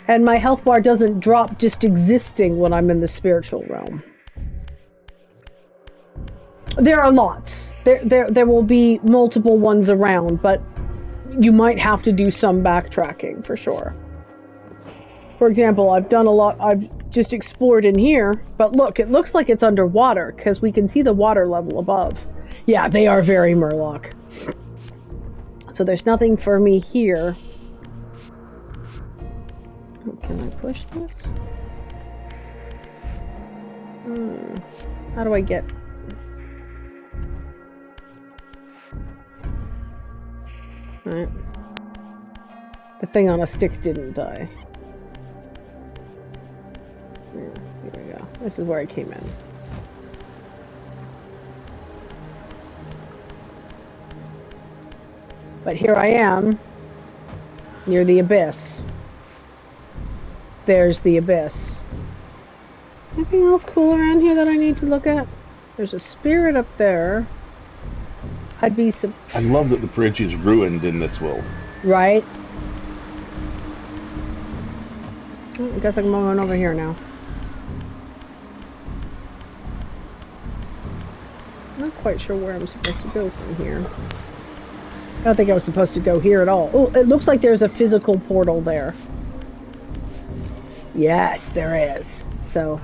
Speaker 1: And my health bar doesn't drop just existing when I'm in the spiritual realm. There are lots. There will be multiple ones around, but you might have to do some backtracking for sure. For example, I've just explored in here, but look, it looks like it's underwater because we can see the water level above. Yeah, they are very Murloc. So there's nothing for me here. Can I push this? How do I get... Alright. The thing on a stick didn't die. Here we go. This is where I came in. But here I am, near the abyss. There's the abyss. Anything else cool around here that I need to look at? There's a spirit up there. I
Speaker 2: love that the bridge is ruined in this world.
Speaker 1: Right? Oh, I guess I'm going over here now. I'm not quite sure where I'm supposed to go from here. I don't think I was supposed to go here at all. Oh, it looks like there's a physical portal there. Yes, there is. So,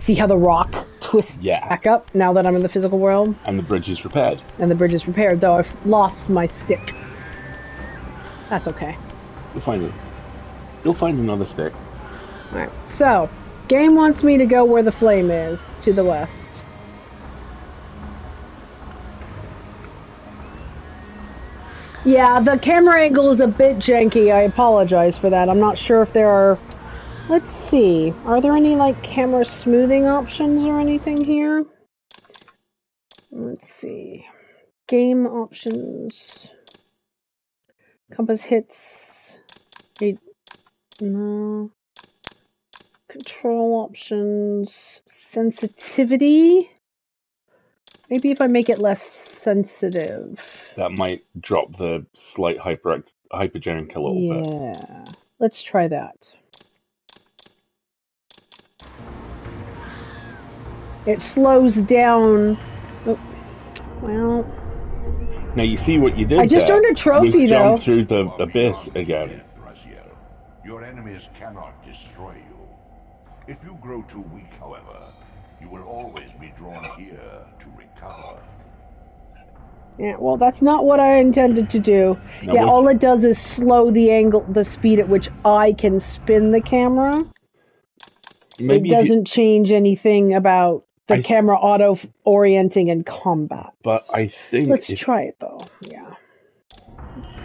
Speaker 1: see how the rock twists back up now that I'm in the physical world?
Speaker 2: And the bridge is repaired.
Speaker 1: And the bridge is repaired, though I've lost my stick. That's okay.
Speaker 2: You'll find it. You'll find another stick.
Speaker 1: Alright, so, game wants me to go where the flame is, to the west. Yeah, the camera angle is a bit janky. I apologize for that. I'm not sure if there are... Let's see. Are there any, like, camera smoothing options or anything here? Let's see. Game options. Compass hits. No. Control options. Sensitivity. Maybe if I make it less sensitive.
Speaker 2: That might drop the slight hyperjank a little bit.
Speaker 1: Yeah. Let's try that. It slows down. Oh, well.
Speaker 2: Now you see what you did.
Speaker 1: I just earned a trophy, though.
Speaker 2: Jump through the abyss again.
Speaker 5: Your enemies cannot destroy you. If you grow too weak, however, you will always be drawn here to recover.
Speaker 1: Yeah, well, that's not what I intended to do.
Speaker 2: No,
Speaker 1: yeah, all it does is slow the speed at which I can spin the camera. Maybe it doesn't change anything about the camera auto-orienting in combat.
Speaker 2: But I think...
Speaker 1: Let's try it, though. Yeah.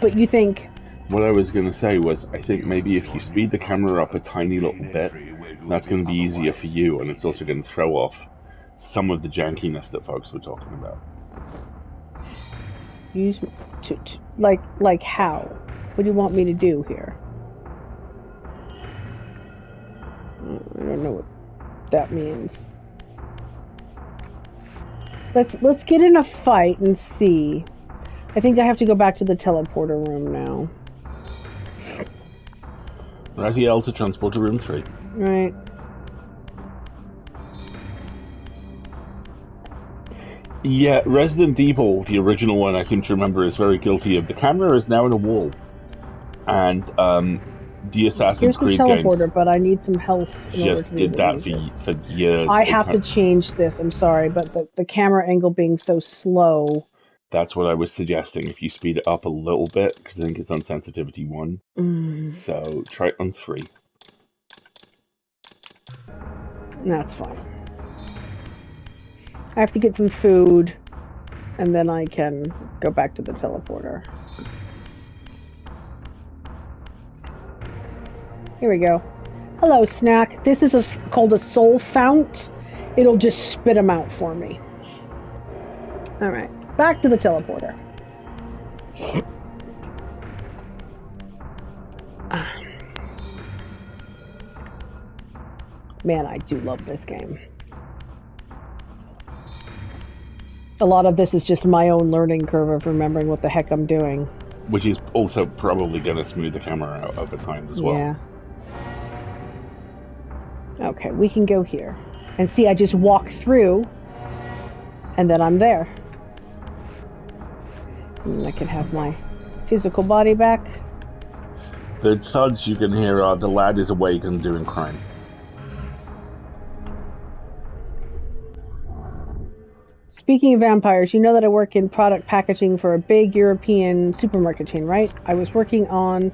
Speaker 1: But you think...
Speaker 2: What I was going to say was, I think maybe if you speed the camera up a tiny little bit, that's going to be easier for you, and it's also going to throw off some of the jankiness that folks were talking about.
Speaker 1: Use like how? What do you want me to do here? I don't know what that means. Let's get in a fight and see. I think I have to go back to the teleporter room now.
Speaker 2: Raziel to transporter room 3.
Speaker 1: Right.
Speaker 2: Yeah, Resident Evil, the original one, I seem to remember, is very guilty of the camera is now in a wall. And the Assassin's Creed games...
Speaker 1: Here's the teleporter, but I need some health in order to
Speaker 2: did that for years.
Speaker 1: I have to change this, I'm sorry, but the camera angle being so slow...
Speaker 2: That's what I was suggesting, if you speed it up a little bit, because I think it's on sensitivity 1. So, try it on 3.
Speaker 1: That's fine. I have to get some food, and then I can go back to the teleporter. Here we go. Hello, Snack. This is called a soul fount. It'll just spit them out for me. Alright, back to the teleporter. Man, I do love this game. A lot of this is just my own learning curve of remembering what the heck I'm doing.
Speaker 2: Which is also probably going to smooth the camera out over time as well.
Speaker 1: Yeah. Okay, we can go here. And see, I just walk through, And then I'm there. And I can have my physical body back.
Speaker 2: The thuds you can hear are the lad is awake and doing crime.
Speaker 1: Speaking of vampires, you know that I work in product packaging for a big European supermarket chain, right? I was working on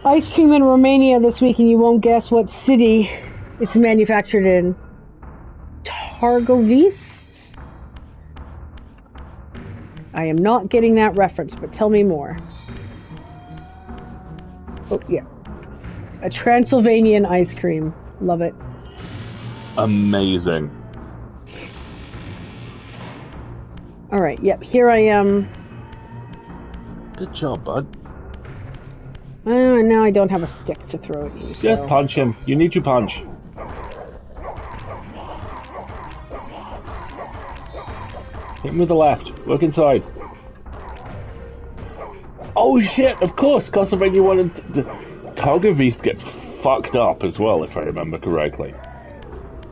Speaker 1: ice cream in Romania this week, and you won't guess what city it's manufactured in. Targovist? I am not getting that reference, but tell me more. Oh, yeah. A Transylvanian ice cream. Love it.
Speaker 2: Amazing.
Speaker 1: Alright, yep, here I am.
Speaker 2: Good job, bud.
Speaker 1: Now I don't have a stick to throw at you, so...
Speaker 2: Just punch him. You need to punch. Hit him with the left. Look inside. Oh shit, of course, Castlevania 1 and... Targovist gets fucked up as well, if I remember correctly.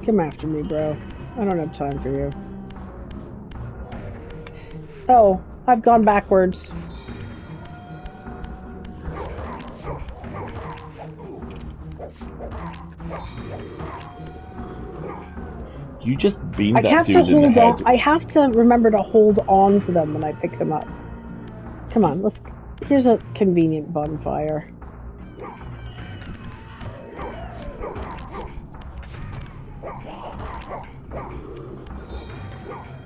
Speaker 1: Come after me, bro. I don't have time for you. Oh, I've gone backwards.
Speaker 2: You just beamed that dude in the head.
Speaker 1: I have to remember to hold on to them when I pick them up. Come on, let's... Here's a convenient bonfire.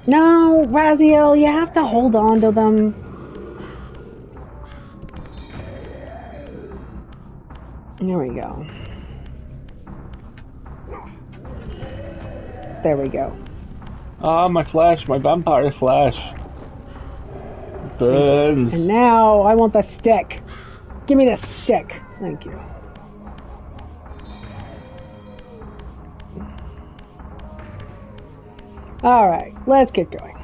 Speaker 1: No, Raziel, you have to hold on to them. There we go. There we go.
Speaker 2: Ah, my flesh, my vampire flesh. Burns.
Speaker 1: And now I want the stick. Give me the stick. Thank you. Alright, let's get going.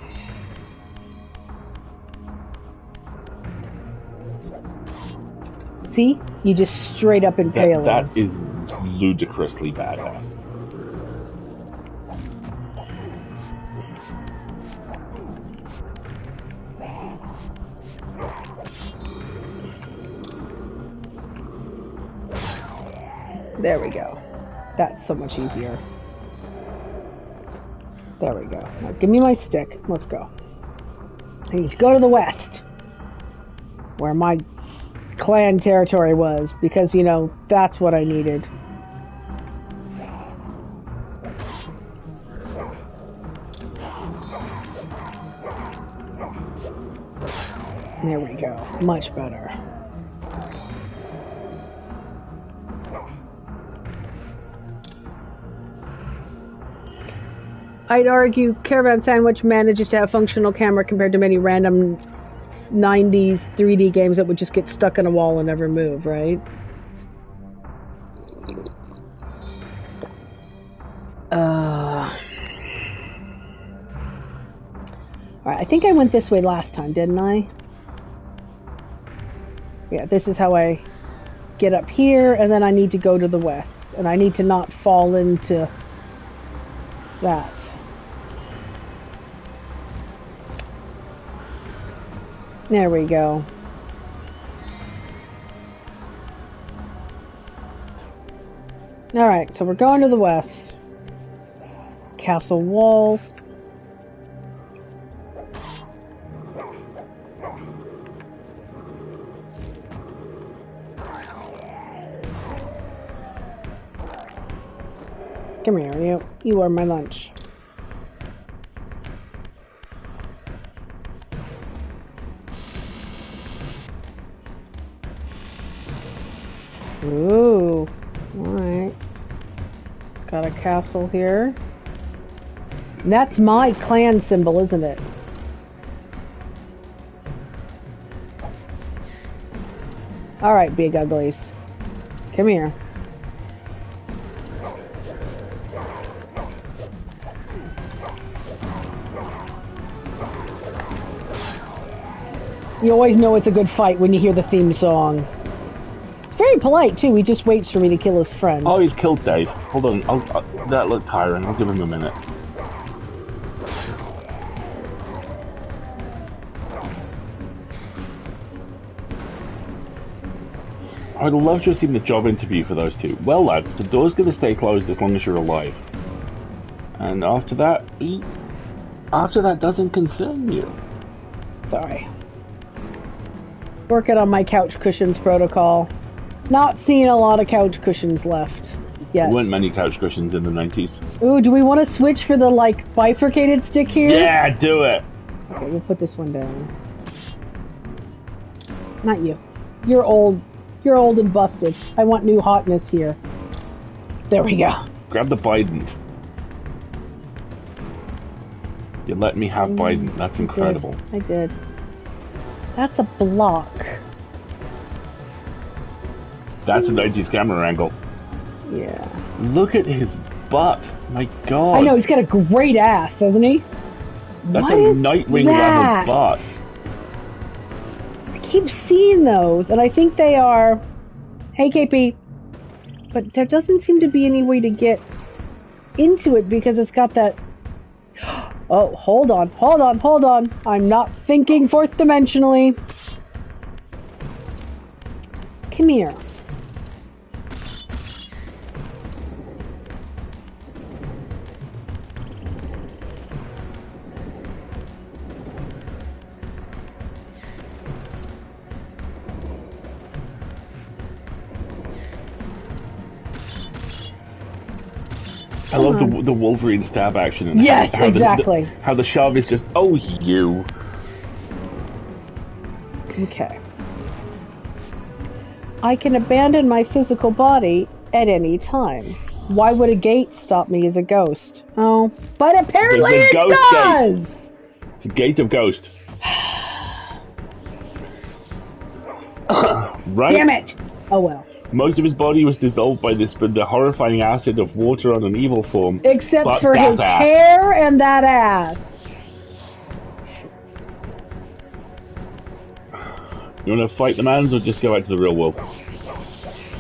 Speaker 1: See? You just straight up impale him.
Speaker 2: That is ludicrously badass.
Speaker 1: There we go. That's so much easier. There we go. Now give me my stick. Let's go. I need to go to the west, where my clan territory was, because, you know, that's what I needed. There we go. Much better. I'd argue Caravan Sandwich manages to have functional camera compared to many random 90s 3D games that would just get stuck in a wall and never move, right? Alright, I think I went this way last time, didn't I? Yeah, this is how I get up here, and then I need to go to the west. And I need to not fall into that. There we go. Alright, so we're going to the west. Castle walls. Come here, you are my lunch. Ooh, alright. Got a castle here. And that's my clan symbol, isn't it? Alright, big uglies. Come here. You always know it's a good fight when you hear the theme song. Very polite too. He just waits for me to kill his friend.
Speaker 2: Oh, he's killed Dave. Hold on. That looked tiring. I'll give him a minute. I'd love to have seen the job interview for those two. Well, lads, the door's going to stay closed as long as you're alive. And after that doesn't concern you.
Speaker 1: Sorry. Working on my couch cushions protocol. Not seeing a lot of couch cushions left yet.
Speaker 2: There weren't many couch cushions in the 90s.
Speaker 1: Ooh, do we want to switch for the, like, bifurcated stick here?
Speaker 2: Yeah, do it!
Speaker 1: Okay, we'll put this one down. Not you. You're old. You're old and busted. I want new hotness here. There we go.
Speaker 2: Grab the Biden. You let me have Biden. That's incredible.
Speaker 1: I did. That's a block.
Speaker 2: That's a 90s camera angle.
Speaker 1: Yeah.
Speaker 2: Look at his butt. My God.
Speaker 1: I know, he's got a great ass, doesn't he?
Speaker 2: That's
Speaker 1: What
Speaker 2: a
Speaker 1: is
Speaker 2: Nightwing
Speaker 1: that?
Speaker 2: level butt.
Speaker 1: I keep seeing those, and I think they are... Hey, KP. But there doesn't seem to be any way to get into it because it's got that... Oh, hold on. I'm not thinking fourth dimensionally. Come here.
Speaker 2: I love the Wolverine stab action. And
Speaker 1: Yes,
Speaker 2: how
Speaker 1: exactly.
Speaker 2: how the shove is just, oh, you.
Speaker 1: Okay. I can abandon my physical body at any time. Why would a gate stop me as a ghost? Oh, but apparently
Speaker 2: There's a
Speaker 1: it
Speaker 2: ghost
Speaker 1: does!
Speaker 2: gate. It's a gate of ghost. Right?
Speaker 1: Damn it! Oh well.
Speaker 2: Most of his body was dissolved by the horrifying acid of water on an evil form.
Speaker 1: Except
Speaker 2: but
Speaker 1: for his
Speaker 2: ass.
Speaker 1: hair and that ass.
Speaker 2: You want to fight the mans or just go out to the real world?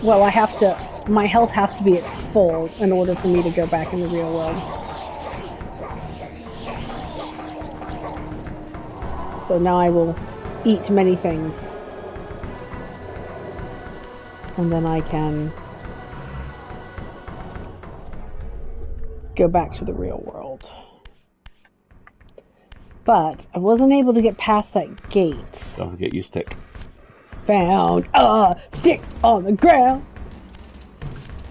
Speaker 1: Well, I have to... My health has to be at full in order for me to go back in the real world. So now I will eat many things. And then I can go back to the real world. But I wasn't able to get past that gate.
Speaker 2: Don't forget your stick.
Speaker 1: Found a stick on the ground.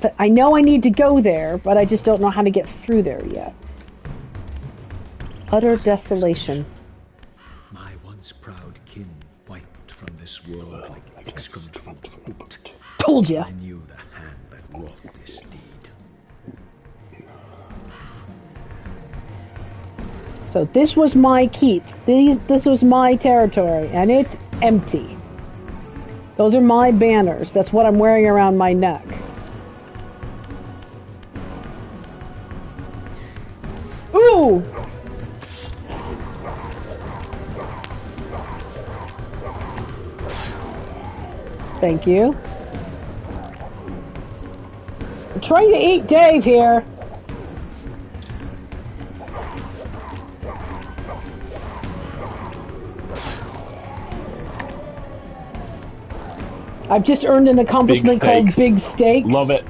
Speaker 1: But I know I need to go there, but I just don't know how to get through there yet. Utter desolation.
Speaker 4: My once proud kin wiped from this world like excrement from a boot.
Speaker 1: Told ya.
Speaker 4: I knew the hand that wrought this deed.
Speaker 1: So this was my keep. This was my territory, and it's empty. Those are my banners. That's what I'm wearing around my neck. Ooh! Thank you. I'm trying to eat Dave here. I've just earned an accomplishment called Big Steaks.
Speaker 2: Love it.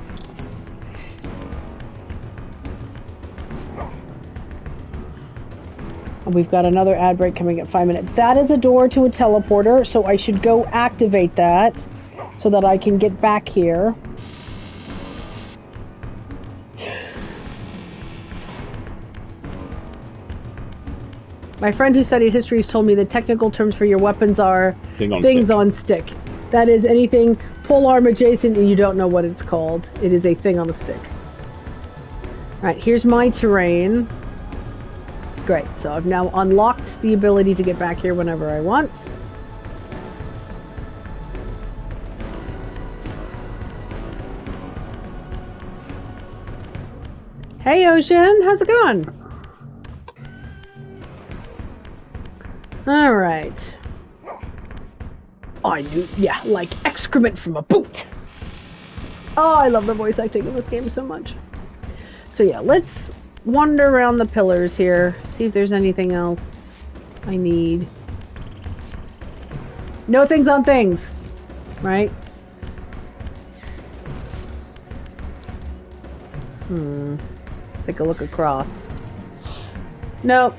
Speaker 1: We've got another ad break coming at 5 minutes. That is a door to a teleporter, so I should go activate that so that I can get back here. My friend who studied histories told me the technical terms for your weapons are things on stick. That is anything pole arm adjacent and you don't know what it's called. It is a thing on a stick. Alright, here's my terrain. Great, so I've now unlocked the ability to get back here whenever I want. Hey Ocean, how's it going? Alright. Oh, I knew, yeah, like excrement from a boot. Oh, I love the voice acting in this game so much. So yeah, let's wander around the pillars here, see if there's anything else I need. No things on things, right? Take a look across. Nope,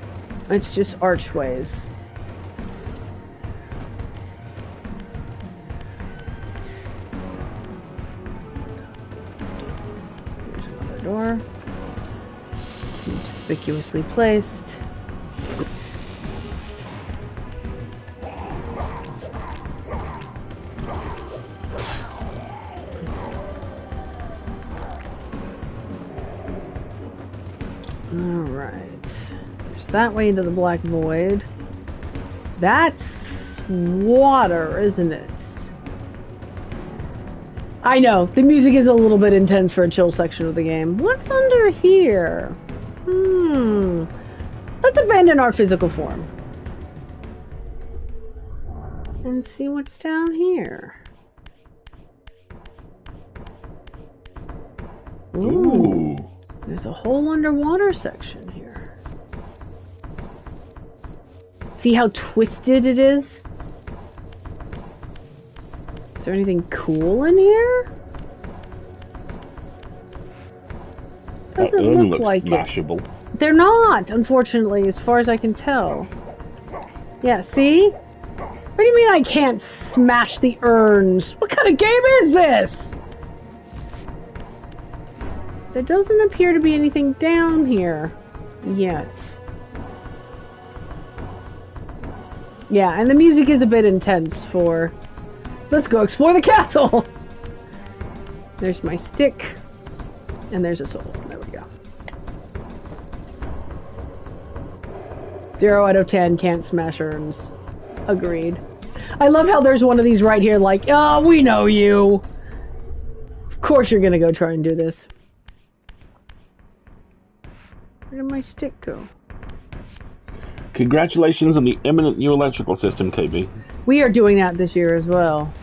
Speaker 1: it's just archways. Here's another door. Conspicuously placed. Alright. There's that way into the black void. That's water, isn't it? I know, the music is a little bit intense for a chill section of the game. What's under here? Let's abandon our physical form. And see what's down here.
Speaker 2: Ooh.
Speaker 1: There's a whole underwater section here. See how twisted it is? Is there anything cool in here? Doesn't look like
Speaker 2: smashable.
Speaker 1: it. They're not, unfortunately, as far as I can tell. Yeah, see? What do you mean I can't smash the urns? What kind of game is this? There doesn't appear to be anything down here yet. Yeah, and the music is a bit intense for... Let's go explore the castle! There's my stick. And there's a soul. There we go. 0 out of 10, can't smash urns. Agreed. I love how there's one of these right here like, oh, we know you! Of course you're gonna go try and do this. Where did my stick go?
Speaker 2: Congratulations on the imminent new electrical system, KB.
Speaker 1: We are doing that this year as well.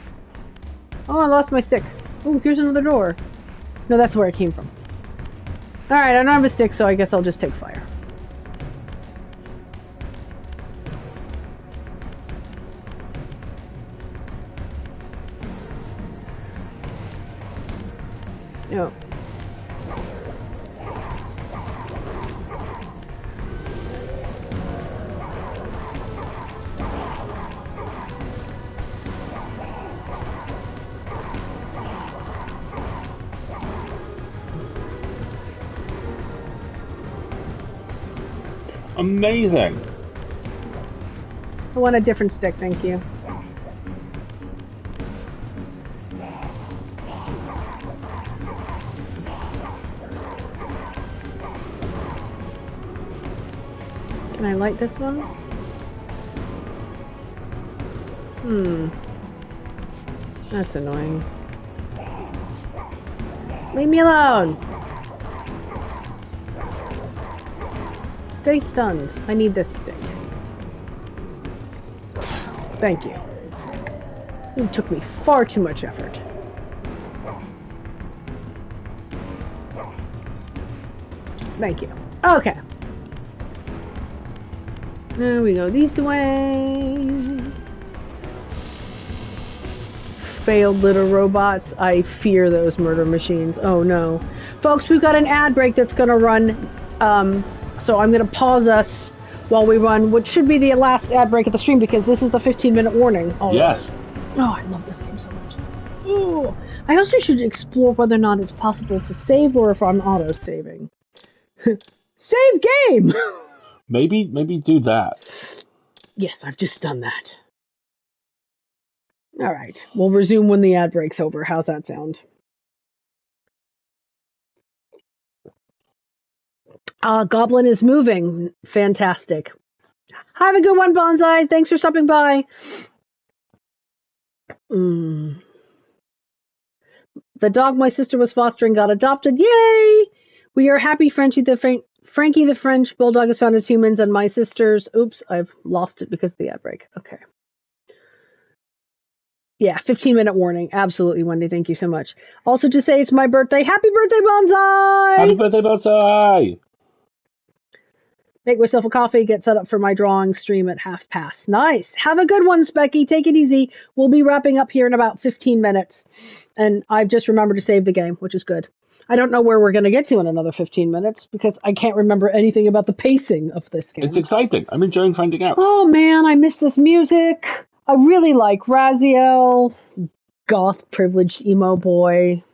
Speaker 1: Oh, I lost my stick. Oh, here's another door. No, that's where it came from. Alright, I don't have a stick, so I guess I'll just take fire. Oh.
Speaker 2: Amazing.
Speaker 1: I want a different stick, thank you. Can I light this one? That's annoying. Leave me alone! Stay stunned. I need this stick. Thank you. It took me far too much effort. Thank you. Okay. Now we go these way. Failed little robots. I fear those murder machines. Oh no. Folks, we've got an ad break that's gonna run. So I'm gonna pause us while we run, which should be the last ad break of the stream because this is the 15-minute warning.
Speaker 2: Yes.
Speaker 1: Oh, I love this game so much. Oh, I also should explore whether or not it's possible to save or if I'm auto-saving. Save game!
Speaker 2: Maybe do that.
Speaker 1: Yes, I've just done that. Alright, we'll resume when the ad break's over. How's that sound? Goblin is moving. Fantastic. Have a good one, Bonsai. Thanks for stopping by. The dog my sister was fostering got adopted. Yay! We are happy Frankie the French Bulldog has found his humans and my sister's... Oops, I've lost it because of the ad break. Okay. Yeah, 15-minute warning. Absolutely, Wendy. Thank you so much. Also, to say it's my birthday. Happy birthday, Bonsai!
Speaker 2: Happy birthday, Bonsai!
Speaker 1: Make myself a coffee, get set up for my drawing stream at past. Nice. Have a good one, Specky. Take it easy. We'll be wrapping up here in about 15 minutes. And I've just remembered to save the game, which is good. I don't know where we're going to get to in another 15 minutes because I can't remember anything about the pacing of this game.
Speaker 2: It's exciting. I'm enjoying finding out.
Speaker 1: Oh man, I miss this music. I really like Raziel, goth privileged emo boy.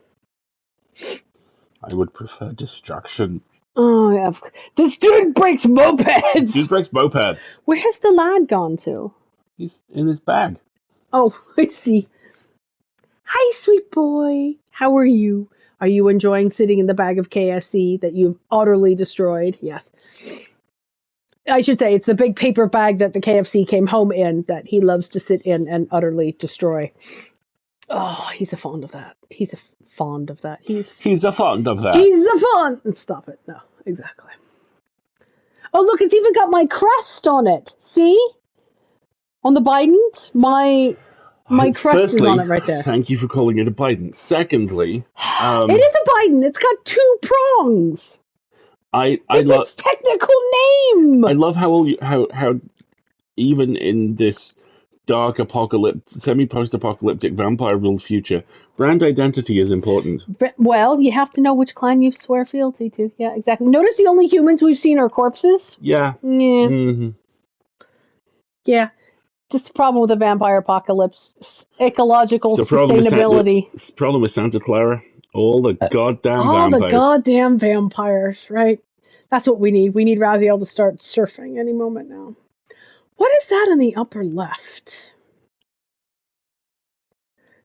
Speaker 2: I would prefer destruction.
Speaker 1: Oh yeah, this dude breaks mopeds.
Speaker 2: Dude breaks moped.
Speaker 1: Where has the lad gone to?
Speaker 2: He's in his bag.
Speaker 1: Oh, I see. Hi, sweet boy. How are you? Are you enjoying sitting in the bag of KFC that you've utterly destroyed? Yes. I should say it's the big paper bag that the KFC came home in that he loves to sit in and utterly destroy. Oh, he's a fond of that. He's a fond of that. He's
Speaker 2: a fond of that.
Speaker 1: He's a fond. Stop it. No, exactly. Oh, look, it's even got my crest on it. See? On the Bidens, my crest is on it right there.
Speaker 2: Thank you for calling it a Biden. Secondly,
Speaker 1: it is a Biden. It's got 2 prongs. It's its technical name.
Speaker 2: I love how even in this dark semi-post-apocalyptic vampire-ruled future, brand identity is important.
Speaker 1: Well, you have to know which clan you swear fealty to. Yeah, exactly. Notice the only humans we've seen are corpses.
Speaker 2: Yeah.
Speaker 1: Yeah.
Speaker 2: Mm-hmm.
Speaker 1: Yeah. Just the problem with the vampire apocalypse. Ecological sustainability.
Speaker 2: The problem with Santa Clara. All the goddamn vampires.
Speaker 1: All the goddamn vampires, right? That's what we need. We need Raziel to start surfing any moment now. What is that in the upper left?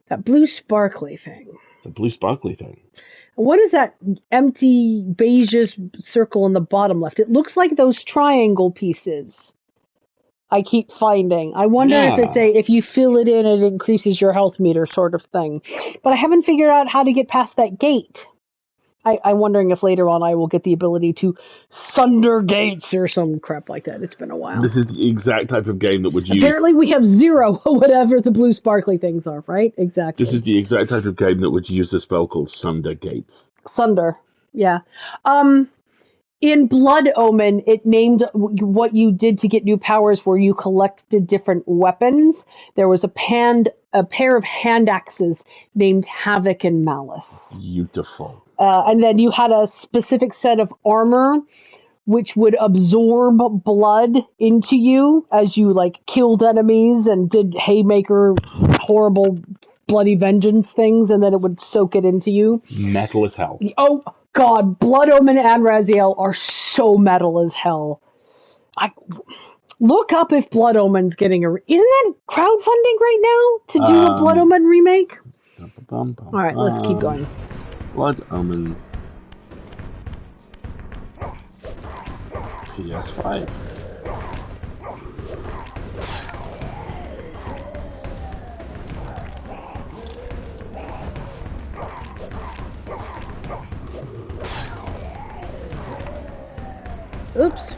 Speaker 1: That blue sparkly thing.
Speaker 2: The blue sparkly thing.
Speaker 1: What is that empty beige circle in the bottom left? It looks like those triangle pieces I keep finding. I wonder if it's if you fill it in, it increases your health meter sort of thing. But I haven't figured out how to get past that gate. I'm wondering if later on I will get the ability to sunder gates or some crap like that. It's been a while.
Speaker 2: This is the exact type of game that would use...
Speaker 1: Apparently we have 0, whatever the blue sparkly things are, right? Exactly.
Speaker 2: This is the exact type of game that would use a spell called Sunder Gates.
Speaker 1: Sunder, yeah. In Blood Omen, it named what you did to get new powers where you collected different weapons. There was a pair of hand axes named Havoc and Malice.
Speaker 2: Beautiful.
Speaker 1: And then you had a specific set of armor which would absorb blood into you as you killed enemies and did haymaker horrible bloody vengeance things, and then it would soak it into you.
Speaker 2: Metal as hell.
Speaker 1: Oh God, Blood Omen and Raziel are so metal as hell. Look up if Blood Omen's getting isn't that crowdfunding right now to do a Blood Omen remake? All right, let's keep going.
Speaker 2: Blood Omen PS5.
Speaker 1: Oops.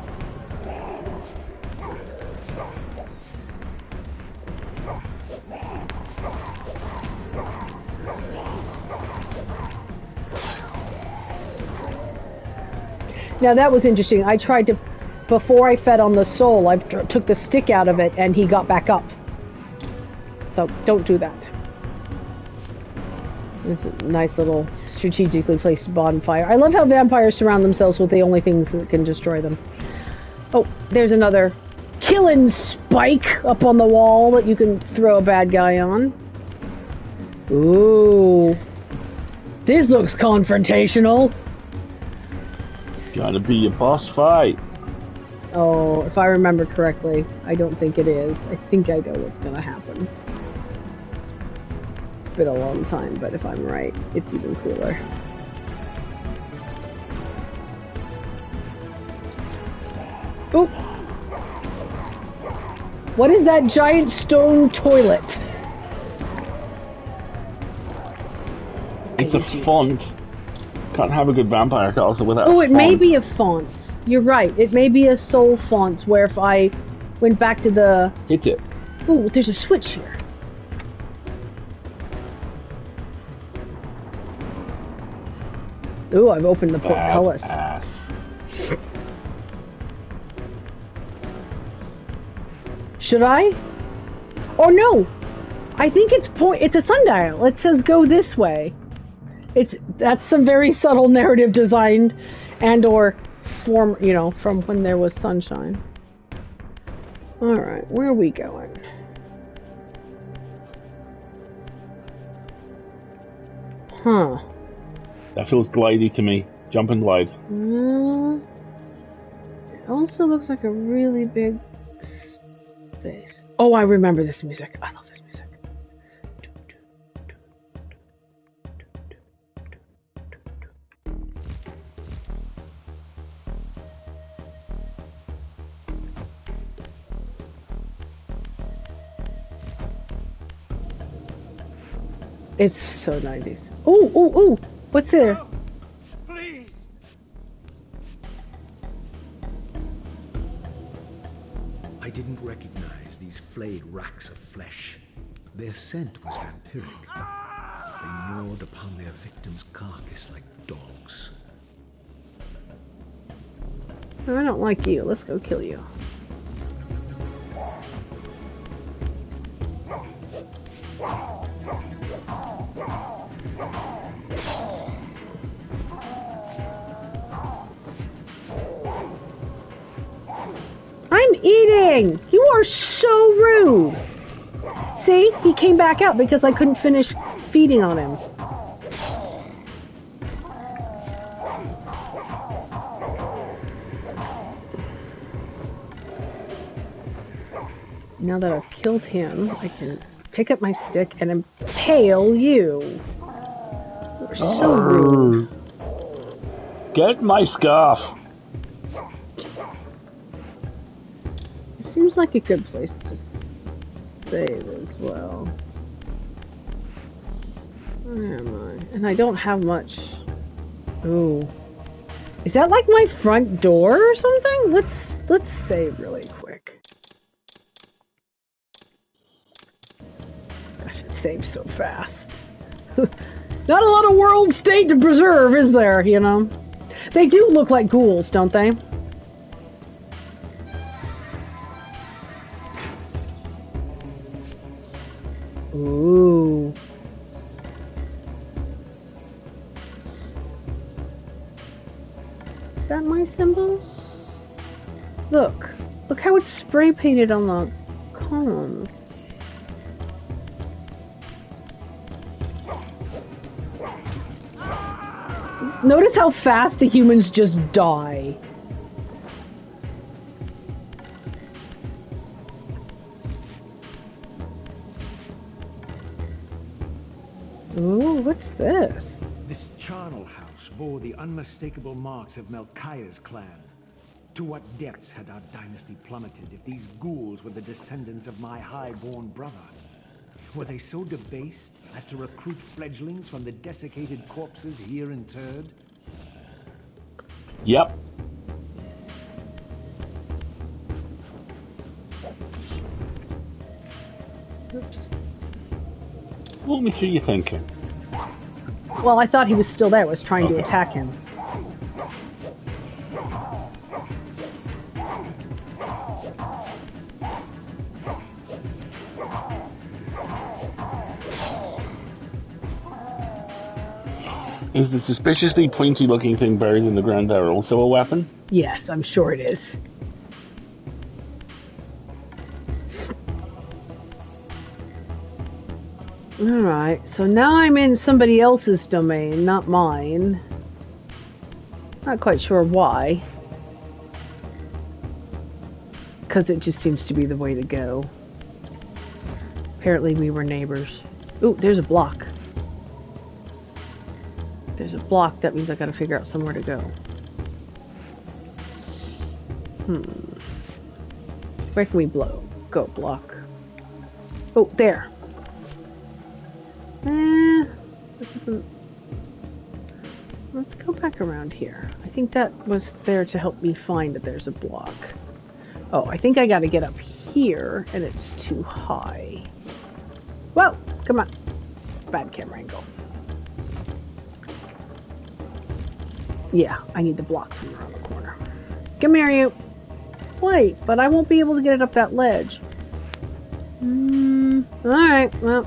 Speaker 1: Now that was interesting. I tried to, before I fed on the soul, I took the stick out of it and he got back up. So don't do that. It's a nice little strategically placed bonfire. I love how vampires surround themselves with the only things that can destroy them. Oh, there's another killing spike up on the wall that you can throw a bad guy on. Ooh. This looks confrontational.
Speaker 2: Gotta be a boss fight.
Speaker 1: Oh, if I remember correctly, I don't think it is. I think I know what's gonna happen. It's been a long time, but if I'm right, it's even cooler. Oop! What is that giant stone toilet?
Speaker 2: It's a font. Can't have a good vampire castle without a
Speaker 1: Oh, it
Speaker 2: font.
Speaker 1: may be a font. You're right. It may be a soul font where if I went back to the...
Speaker 2: Hit it.
Speaker 1: Ooh, there's a switch here. Ooh, I've opened the portcullis.
Speaker 2: Badass.
Speaker 1: Should I? Oh no! I think it's a sundial. It says go this way. That's some very subtle narrative design and or form, you know, from when there was sunshine. All right, where are we going? Huh.
Speaker 2: That feels glidey to me. Jump and glide.
Speaker 1: It also looks like a really big space. Oh, I remember this music. I love this music. It's so 90s. Ooh, ooh, ooh! What's there?
Speaker 3: No, please.
Speaker 4: I didn't recognize these flayed racks of flesh. Their scent was vampiric. They gnawed upon their victim's carcass like dogs.
Speaker 1: I don't like you. Let's go kill you. I'm eating! You are so rude! See? He came back out because I couldn't finish feeding on him. Now that I've killed him, I can pick up my stick and impale you. You're so rude.
Speaker 2: Get my scarf.
Speaker 1: It seems like a good place to save as well. Where am I? And I don't have much. Ooh. Is that like my front door or something? Let's save really quick. Gosh, it saves so fast. Not a lot of world state to preserve, is there, you know? They do look like ghouls, don't they? Ooh. Is that my symbol? Look. Look how it's spray painted on the columns. Notice how fast the humans just die. Ooh, what's this?
Speaker 4: This charnel house bore the unmistakable marks of Melchiah's clan. To what depths had our dynasty plummeted if these ghouls were the descendants of my high-born brother? Were they so debased as to recruit fledglings from the desiccated corpses here interred?
Speaker 2: Yep.
Speaker 1: Oops.
Speaker 2: Walk me through your thinking.
Speaker 1: Well, I thought he was still there. I was trying to attack him.
Speaker 2: Is the suspiciously pointy-looking thing buried in the ground there also a weapon?
Speaker 1: Yes, I'm sure it is. Alright, so now I'm in somebody else's domain, not mine. Not quite sure why. Because it just seems to be the way to go. Apparently we were neighbors. Ooh, there's a block. There's a block, that means I gotta figure out somewhere to go. Where can we go block? Oh, there. This isn't... Let's go back around here. I think that was there to help me find that there's a block. Oh, I think I gotta get up here, and it's too high. Whoa! Come on. Bad camera angle. Yeah, I need the block from around the corner. Come here, you. Wait, but I won't be able to get it up that ledge. Alright, well.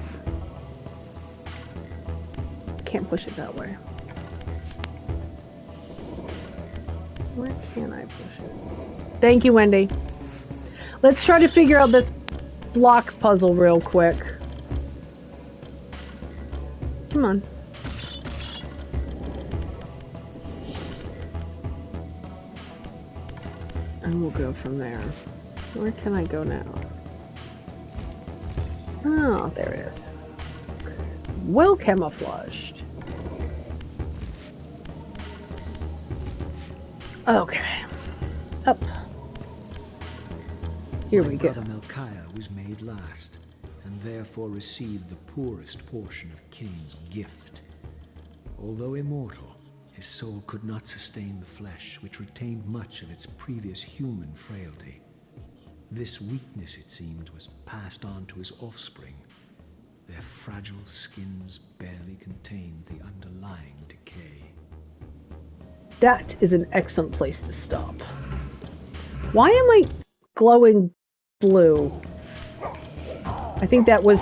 Speaker 1: can't push it that way. Where can I push it? Thank you, Wendy. Let's try to figure out this block puzzle real quick. Come on. And we'll go from there. Where can I go now? Oh, there it is. Well camouflaged. Okay. Up. Here we go.
Speaker 4: Brother Melchiah was made last, and therefore received the poorest portion of Cain's gift. Although immortal, his soul could not sustain the flesh, which retained much of its previous human frailty. This weakness, it seemed, was passed on to his offspring. Their fragile skins barely contained the underlying decay.
Speaker 1: That is an excellent place to stop. Why am I glowing blue? I think that was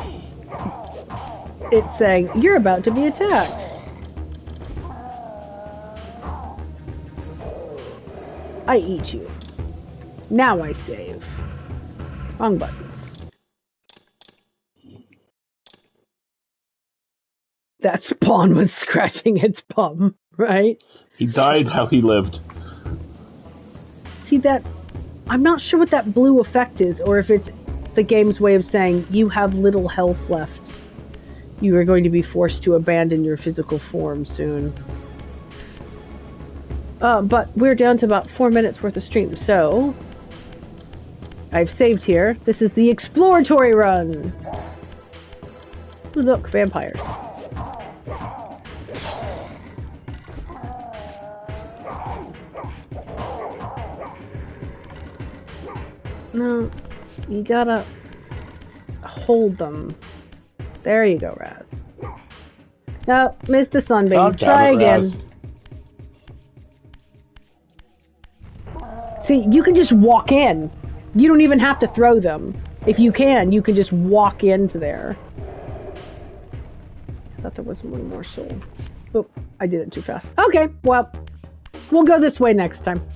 Speaker 1: it saying, you're about to be attacked. I eat you. Now I save. Wrong buttons. That spawn was scratching its bum, right?
Speaker 2: He died how he lived.
Speaker 1: See that? I'm not sure what that blue effect is, or if it's the game's way of saying you have little health left. You are going to be forced to abandon your physical form soon. But we're down to about 4 minutes worth of stream, so I've saved here. This is the exploratory run. Ooh, look, vampires. No, you gotta hold them. There you go, Raz. No, missed the sunbeam.
Speaker 2: Oh,
Speaker 1: try
Speaker 2: damn it,
Speaker 1: again. See, you can just walk in. You don't even have to throw them. If you can just walk into there. I thought there was one more soul. Oh, I did it too fast. Okay, well, we'll go this way next time.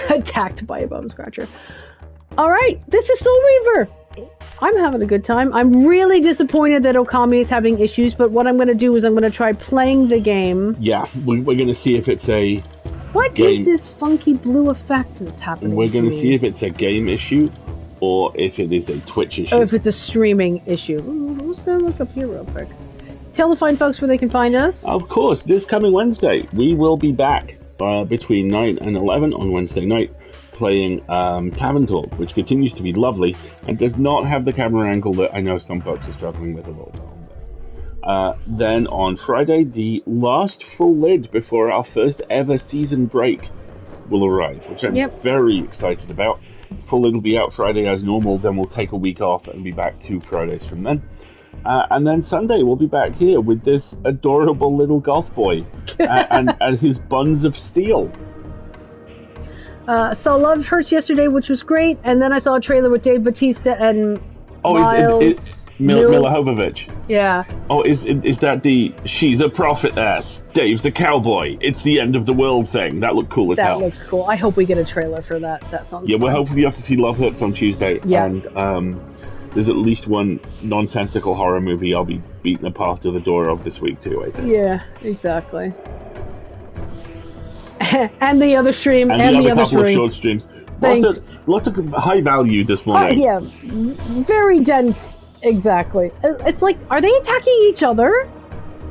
Speaker 1: Attacked by a bone scratcher. Alright, this is Soul Reaver. I'm having a good time. I'm really disappointed that Okami is having issues, but what I'm going to do is I'm going to try playing the game.
Speaker 2: Yeah, we're going to see if it's a
Speaker 1: What
Speaker 2: game.
Speaker 1: is this funky blue effect that's happening?
Speaker 2: We're going to
Speaker 1: me?
Speaker 2: see if it's a game issue or if it is a Twitch issue.
Speaker 1: Or if it's a streaming issue. I'm just going to look up here real quick. Tell the fine folks where they can find us.
Speaker 2: Of course, this coming Wednesday, we will be back between 9 and 11 on Wednesday night playing Tavern Talk, which continues to be lovely and does not have the camera angle that I know some folks are struggling with a little bit on this. Then on Friday, the last full lid before our first ever season break will arrive, which I'm very excited about. Full lid will be out Friday as normal, then we'll take a week off and be back 2 Fridays from then. And then Sunday we'll be back here with this adorable little goth boy and his buns of steel.
Speaker 1: Saw Love Hurts yesterday, which was great, and then I saw a trailer with Dave Bautista and Miles
Speaker 2: Mila Jovovich.
Speaker 1: Yeah.
Speaker 2: Oh, is that the she's a prophetess, Dave's the cowboy, it's the end of the world thing? That looked cool as hell.
Speaker 1: That looks cool. I hope we get a trailer for that. That sounds
Speaker 2: Yeah,
Speaker 1: fun.
Speaker 2: we're hopefully off to see Love Hurts on Tuesday.
Speaker 1: Yeah.
Speaker 2: And there's at least one nonsensical horror movie I'll be beating a path to the door of this week too, I think.
Speaker 1: Yeah, exactly. And the other stream,
Speaker 2: and
Speaker 1: the
Speaker 2: other
Speaker 1: other
Speaker 2: couple
Speaker 1: stream.
Speaker 2: of short streams.
Speaker 1: Thanks.
Speaker 2: Lots of high value this morning.
Speaker 1: Yeah, very dense. Exactly. It's like, are they attacking each other?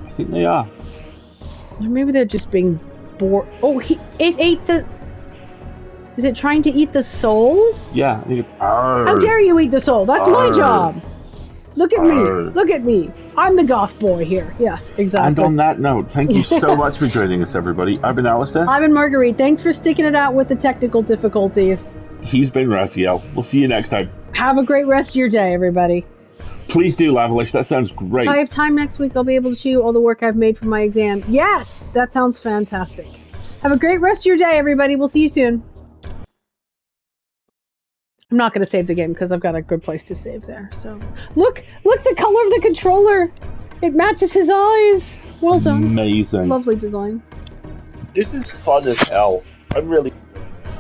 Speaker 2: I think they are.
Speaker 1: Or maybe they're just being bored. Oh, it ate the... Is it trying to eat the soul?
Speaker 2: Yeah, I think it's arr.
Speaker 1: How dare you eat the soul? That's my job. Look at
Speaker 2: Arr.
Speaker 1: me. Look at me. I'm the goth boy here. Yes, exactly.
Speaker 2: And on that note, thank you so much for joining us, everybody. I've been Alistair.
Speaker 1: I'm in Marguerite. Thanks for sticking it out with the technical difficulties.
Speaker 2: He's been Raziel. We'll see you next time.
Speaker 1: Have a great rest of your day, everybody.
Speaker 2: Please do, Lavalish. That sounds great.
Speaker 1: If I have time next week, I'll be able to show you all the work I've made for my exam. Yes! That sounds fantastic. Have a great rest of your day, everybody. We'll see you soon. I'm not going to save the game because I've got a good place to save there. So, look the color of the controller. It matches his eyes. Well done.
Speaker 2: Amazing.
Speaker 1: Lovely design.
Speaker 6: This is fun as hell. I'm really